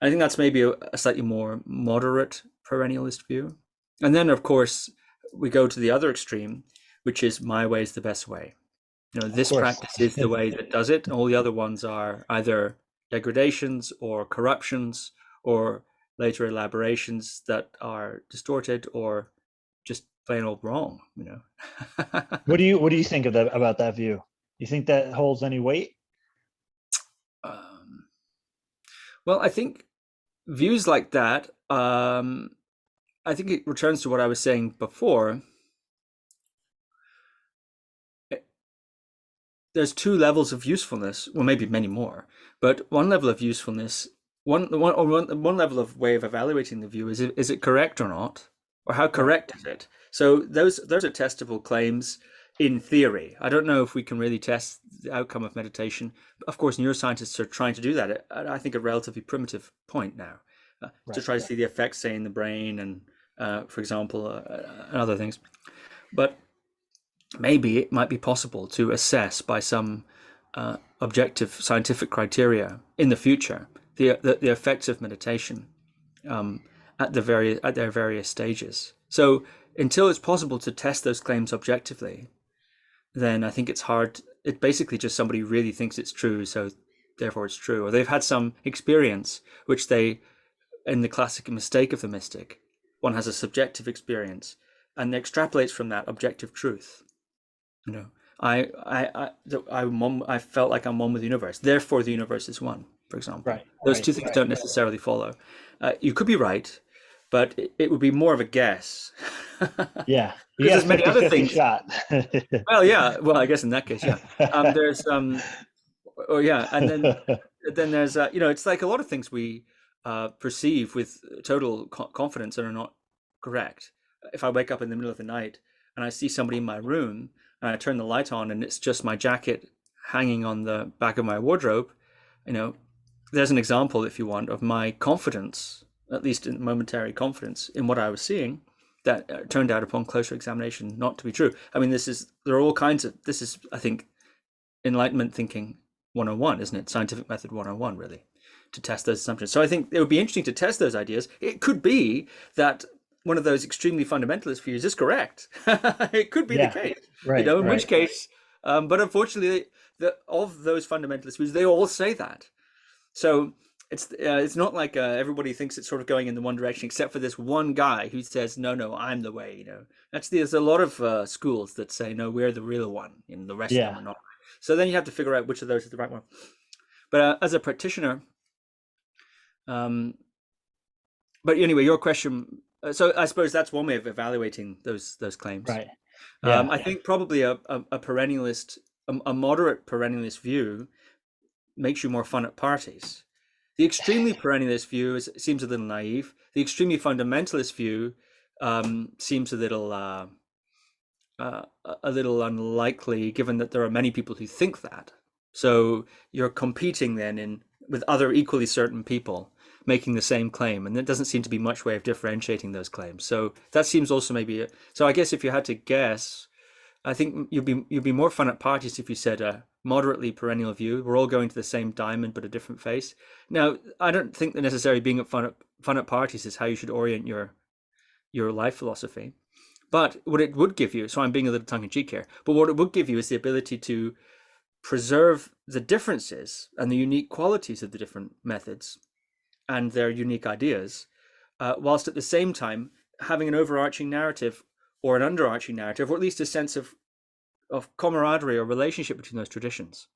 I think that's maybe a slightly more moderate perennialist view. And then, of course, we go to the other extreme, which is my way is the best way. Of This course. practice is the way that does it. All the other ones are either degradations or corruptions or later elaborations that are distorted or just plain old wrong. What do you think of that, about that view? You think that holds any weight? Um, well, I think views like that, I think it returns to what I was saying before. There's two levels of usefulness, well, maybe many more, but one level of usefulness, one level of way of evaluating the view is it correct or not, or how correct is it? So those are testable claims in theory. I don't know if we can really test the outcome of meditation. Of course, neuroscientists are trying to do that at, I think, a relatively primitive point now, to try to see the effects, say, in the brain and, for example, and other things. But maybe it might be possible to assess by some objective scientific criteria in the future the effects of meditation at their various stages. So until it's possible to test those claims objectively, then I think it's hard. It's basically just somebody really thinks it's true, so therefore it's true, or they've had some experience which they, in the classic mistake of the mystic, one has a subjective experience and extrapolates from that objective truth. I felt like I'm one with the universe. Therefore, the universe is one. For example, those two things don't necessarily follow. You could be right, but it would be more of a guess. Yeah, because there's many other things. Shot. Well, yeah. Well, I guess in that case, yeah. There's oh yeah, and then there's it's like a lot of things we perceive with total confidence and are not correct. If I wake up in the middle of the night and I see somebody in my room and I turn the light on and it's just my jacket hanging on the back of my wardrobe, there's an example, if you want, of my confidence, at least in momentary confidence in what I was seeing, that turned out upon closer examination not to be true. I mean, this is, I think, Enlightenment thinking 101, isn't it? Scientific method 101, really, to test those assumptions. So I think it would be interesting to test those ideas. It could be that one of those extremely fundamentalist views is correct. It could be the case, in which case, but unfortunately, of those fundamentalist views, they all say that. So it's not like everybody thinks it's sort of going in the one direction, except for this one guy who says, no, I'm the way. There's a lot of schools that say, no, we're the real one, and the rest of them are not. So then you have to figure out which of those is the right one. But as a practitioner, but anyway, your question. So I suppose that's one way of evaluating those claims. Right. I think probably a perennialist, a moderate perennialist view makes you more fun at parties. The extremely perennialist view seems a little naive. The extremely fundamentalist view seems a little unlikely, given that there are many people who think that. So you're competing then with other equally certain people making the same claim, and there doesn't seem to be much way of differentiating those claims. So that seems also maybe so I guess if you had to guess, I think you'd be more fun at parties if you said a moderately perennial view. We're all going to the same diamond but a different face. Now, I don't think that necessarily being fun at parties is how you should orient your life philosophy. But what it would give you, so I'm being a little tongue-in-cheek here, but what it would give you is the ability to preserve the differences and the unique qualities of the different methods and their unique ideas, whilst at the same time having an overarching narrative or an underarching narrative, or at least a sense of camaraderie or relationship between those traditions.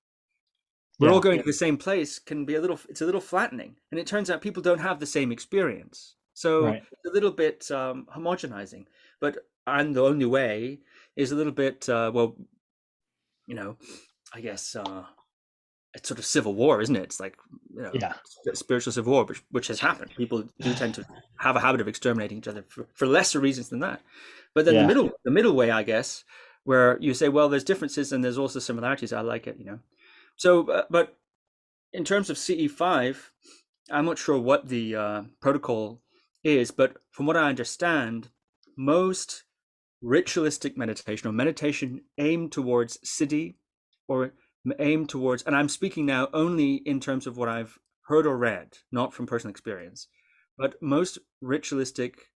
We're all going to the same place can be it's a little flattening, and it turns out people don't have the same experience. So it's a little bit homogenizing, and the only way is a little bit, I guess, it's sort of civil war, isn't it? It's like, spiritual civil war, which has happened. People do tend to have a habit of exterminating each other for lesser reasons than that. But then the middle way, I guess, where you say, well, there's differences and there's also similarities. I like it, So, but in terms of CE5, I'm not sure what the protocol is, but from what I understand, most ritualistic meditation or meditation aimed towards Siddhi or aimed towards, and I'm speaking now only in terms of what I've heard or read, not from personal experience, but most ritualistic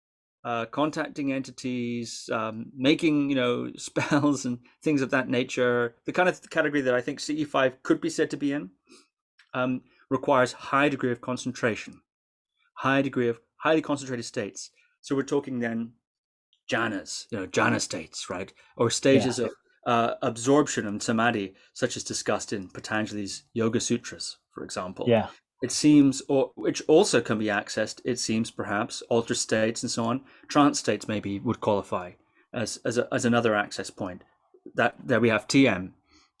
contacting entities, making, spells and things of that nature, the kind of category that I think CE5 could be said to be in, requires high degree of concentration, high degree of highly concentrated states. So we're talking then jhanas, jhana states, right? Or stages of absorption and samadhi, such as discussed in Patanjali's Yoga Sutras, for example. Yeah. It seems, or which also can be accessed, it seems, perhaps altered states and so on. Trance states maybe would qualify as another access point. That there we have TM,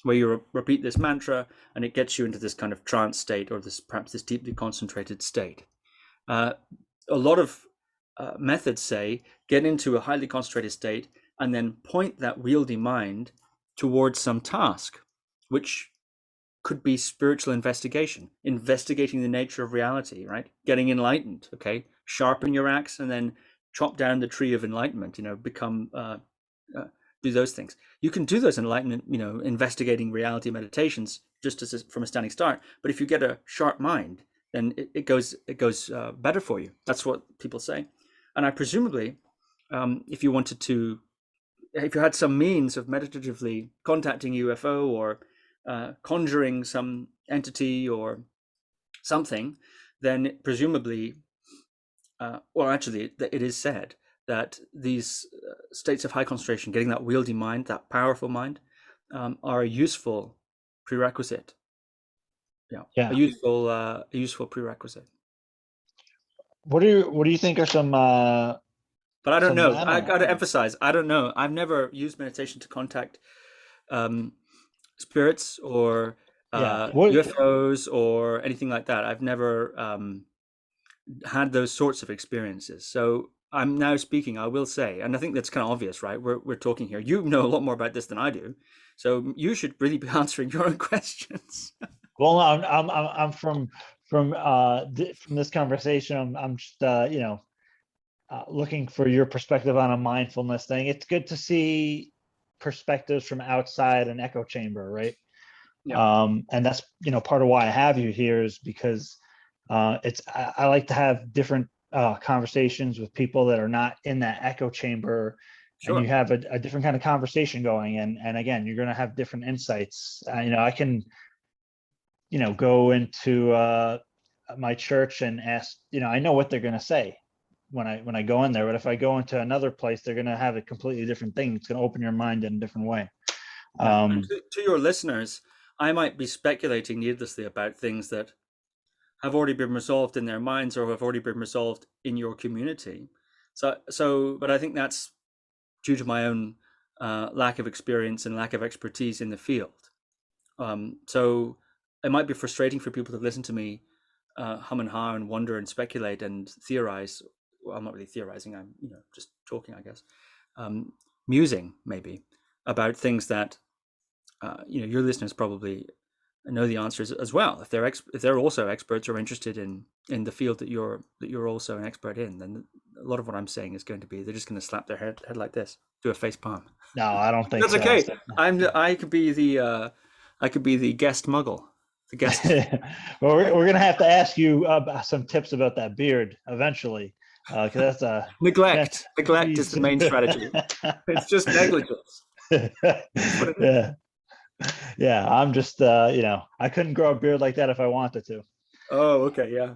where you repeat this mantra and it gets you into this kind of trance state, or perhaps this deeply concentrated state. A lot of methods say get into a highly concentrated state and then point that wieldy mind towards some task, which could be spiritual investigating the nature of reality, right? Getting enlightened, okay? Sharpen your axe and then chop down the tree of enlightenment, become, do those things. You can do those enlightenment, investigating reality meditations just from a standing start. But if you get a sharp mind, then it goes better for you. That's what people say. And I presumably, if you had some means of meditatively contacting UFO or conjuring some entity or something, then presumably, it is said that these states of high concentration, getting that wieldy mind, that powerful mind, are a useful prerequisite. A useful prerequisite. What do you think are some? But I don't know. I got to emphasize, I don't know. I've never used meditation to contact spirits or UFOs or anything like that. I've never had those sorts of experiences. So I'm now speaking, I will say, and I think that's kind of obvious, right? We're talking here. You know a lot more about this than I do, so you should really be answering your own questions. Well, I'm from this conversation. I'm just looking for your perspective on a mindfulness thing. It's good to see perspectives from outside an echo chamber, right? Yeah. And that's part of why I have you here is because I like to have different conversations with people that are not in that echo chamber. Sure. And you have a different kind of conversation going, and again, you're going to have different insights. I can go into my church and ask, I know what they're going to say when I go in there, but if I go into another place, they're going to have a completely different thing. It's going to open your mind in a different way. To your listeners, I might be speculating needlessly about things that have already been resolved in their minds or have already been resolved in your community. But I think that's due to my own lack of experience and lack of expertise in the field. So it might be frustrating for people to listen to me hum and haw and wonder and speculate and theorize. Well, I'm not really theorizing. I'm just talking, I guess, musing maybe about things that your listeners probably know the answers as well. If they're also experts or interested in the field that you're also an expert in, then a lot of what I'm saying is going to be they're just going to slap their head like this, do a face palm. No, I don't think that's so. Okay. I could be the guest muggle. The guest. Well, we're gonna have to ask you some tips about that beard eventually, because that's a neglect. Neglect is the main strategy. It's just negligence. Yeah. I'm just I couldn't grow a beard like that if I wanted to. Oh, okay, yeah.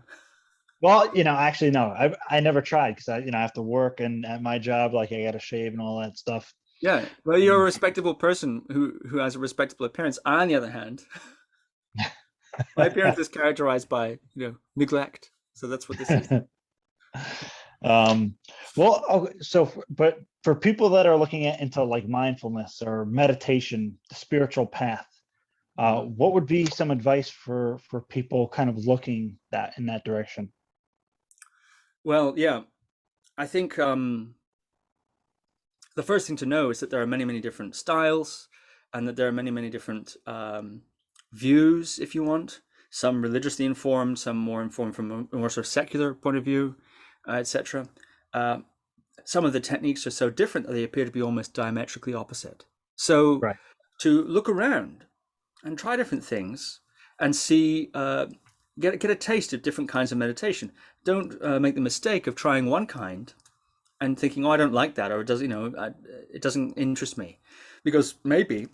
Well, actually, no, I never tried because I have to work and at my job, like I got to shave and all that stuff. Yeah, well, you're a respectable person who has a respectable appearance. On the other hand, my appearance is characterized by neglect. So that's what this is. But for people that are looking into like mindfulness or meditation, the spiritual path, what would be some advice for people kind of looking in that direction? Well, yeah, I think the first thing to know is that there are many, many different styles, and that there are many, many different views, if you want. Some religiously informed, some more informed from a more sort of secular point of view, etc. Some of the techniques are so different that they appear to be almost diametrically opposite. So right. To look around and try different things and see, get a taste of different kinds of meditation. Don't make the mistake of trying one kind and thinking, oh, I don't like that, or it does, it doesn't interest me, because maybe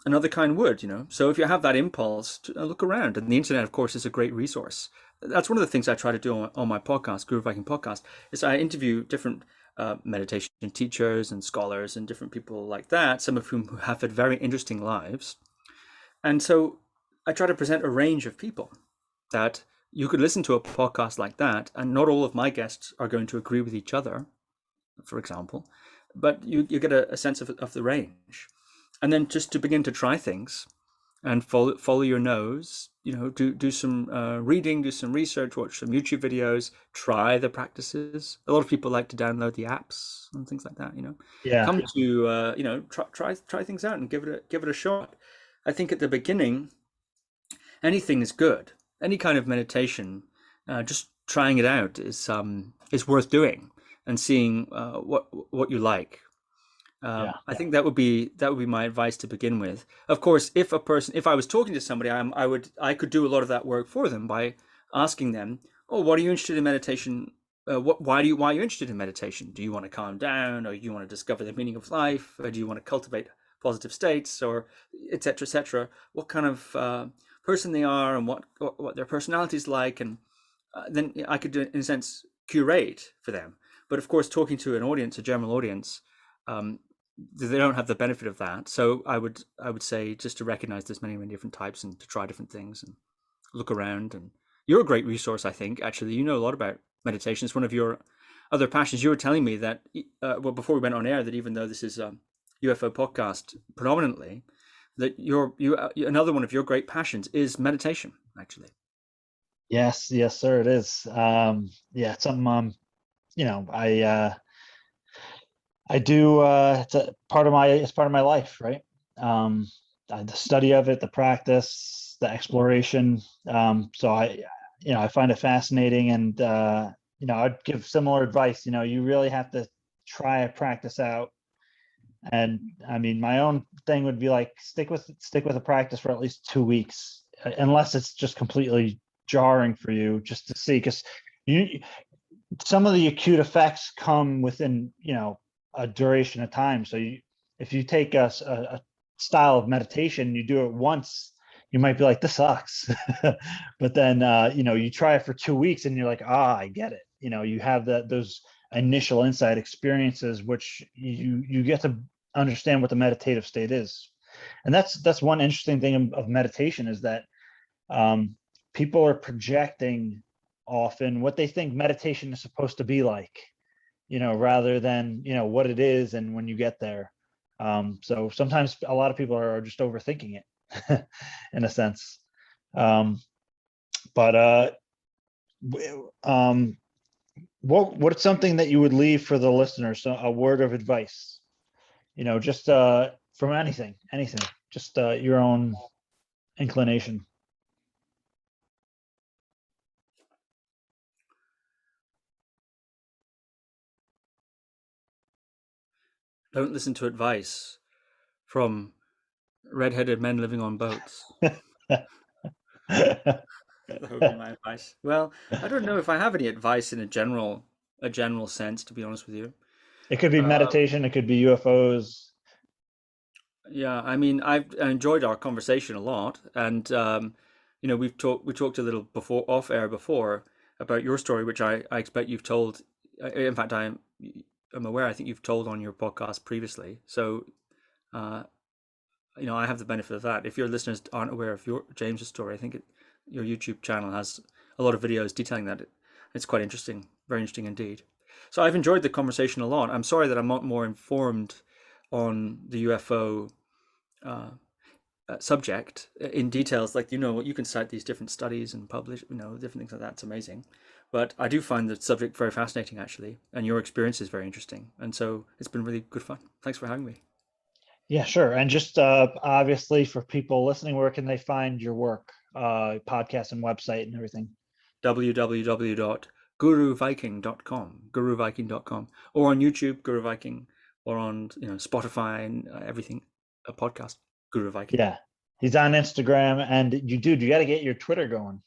another kind would, So if you have that impulse, to look around, and the internet, of course, is a great resource. That's one of the things I try to do on my podcast, Guru Viking Podcast, is I interview different meditation teachers and scholars and different people like that, some of whom have had very interesting lives. And so I try to present a range of people that you could listen to a podcast like that, and not all of my guests are going to agree with each other, for example, but you get a sense of the range. And then just to begin to try things and follow your nose, do some reading, do some research, watch some YouTube videos, try the practices. A lot of people like to download the apps and things like that, Yeah. Come to, try things out and give it a shot. I think at the beginning, anything is good. Any kind of meditation, just trying it out is worth doing and seeing what you like. I think that would be my advice to begin with. Of course, if I was talking to somebody, I could do a lot of that work for them by asking them, "Oh, what are you interested in meditation? Why are you interested in meditation? Do you want to calm down, or do you want to discover the meaning of life, or do you want to cultivate positive states, or etc. etc. What kind of person they are, and what their personality is like?" And then I could, in a sense, curate for them. But of course, talking to an audience, a general audience, they don't have the benefit of that. So I would say just to recognize there's many different types, and to try different things and look around. And you're a great resource, I think. Actually, you know a lot about meditation. It's one of your other passions. You were telling me that before we went on air, that even though this is a UFO podcast predominantly, that another one of your great passions is meditation, actually. Yes, sir, it is. It's something I do. It's part of my life, right? The study of it, the practice, the exploration. So I find it fascinating, and I'd give similar advice. You really have to try a practice out. And I mean, my own thing would be like, stick with a practice for at least 2 weeks, unless it's just completely jarring for you, just to see, because some of the acute effects come within a duration of time. So if you take a style of meditation, you do it once, you might be like, this sucks. But then you try it for 2 weeks and you're like, I get it. You have those initial insight experiences, which you get to understand what the meditative state is. And that's one interesting thing of meditation, is that people are projecting often what they think meditation is supposed to be like, rather than what it is and when you get there. So sometimes a lot of people are just overthinking it in a sense. What's something that you would leave for the listeners? So a word of advice, just from anything, just your own inclination. Don't listen to advice from red-headed men living on boats. That would be my advice. Well, I don't know if I have any advice in a general sense, to be honest with you. It could be meditation. It could be UFOs. Yeah, I mean, I enjoyed our conversation a lot, and we talked a little off air before about your story, which I expect you've told. In fact, I'm aware. I think you've told on your podcast previously. So, I have the benefit of that. If your listeners aren't aware of James's story, I think your YouTube channel has a lot of videos detailing that. It's quite interesting, very interesting indeed. So I've enjoyed the conversation a lot. I'm sorry that I'm not more informed on the UFO subject in details. Like, you can cite these different studies and publish, different things like that. It's amazing. But I do find the subject very fascinating, actually, and your experience is very interesting. And so it's been really good fun. Thanks for having me. Yeah, sure. And just obviously for people listening, where can they find your work, podcast and website and everything? www.guruviking.com, guruviking.com, or on YouTube, Guru Viking, or on Spotify and everything, a podcast, Guru Viking. Yeah, he's on Instagram, and you got to get your Twitter going.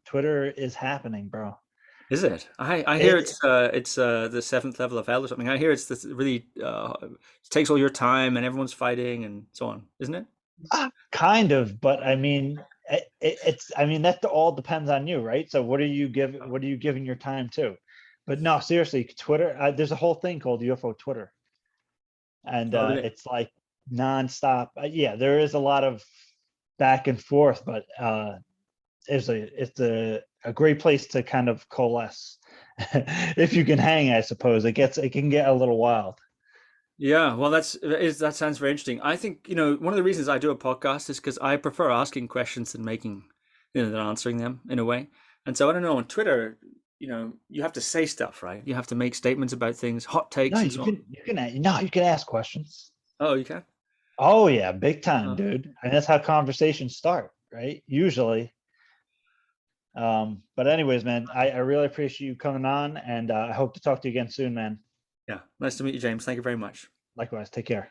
Twitter is happening, bro. Is it? I hear It, it's the seventh level of hell or something. I hear it's this really it takes all your time and everyone's fighting and so on, isn't it? kind of, but I mean, it's I mean that all depends on you, right? So what are you giving your time to? But no, seriously, Twitter. There's a whole thing called UFO Twitter, and Oh, really? it's like nonstop. Yeah, there is a lot of back and forth, but it's a great place to kind of coalesce if you can hang. I suppose it can get a little wild. Yeah, well, that sounds very interesting. I think, one of the reasons I do a podcast is because I prefer asking questions than than answering them in a way. And so I don't know, on Twitter, you have to say stuff, right? You have to make statements about things, hot No, takes and so on. you can ask questions. Oh, you can? Oh yeah, big time, Uh, dude. And that's how conversations start, right? Usually. But anyways, man, I really appreciate you coming on, and I hope to talk to you again soon, man. yeah. Nice to meet you, James. Thank you very much. Likewise, take care.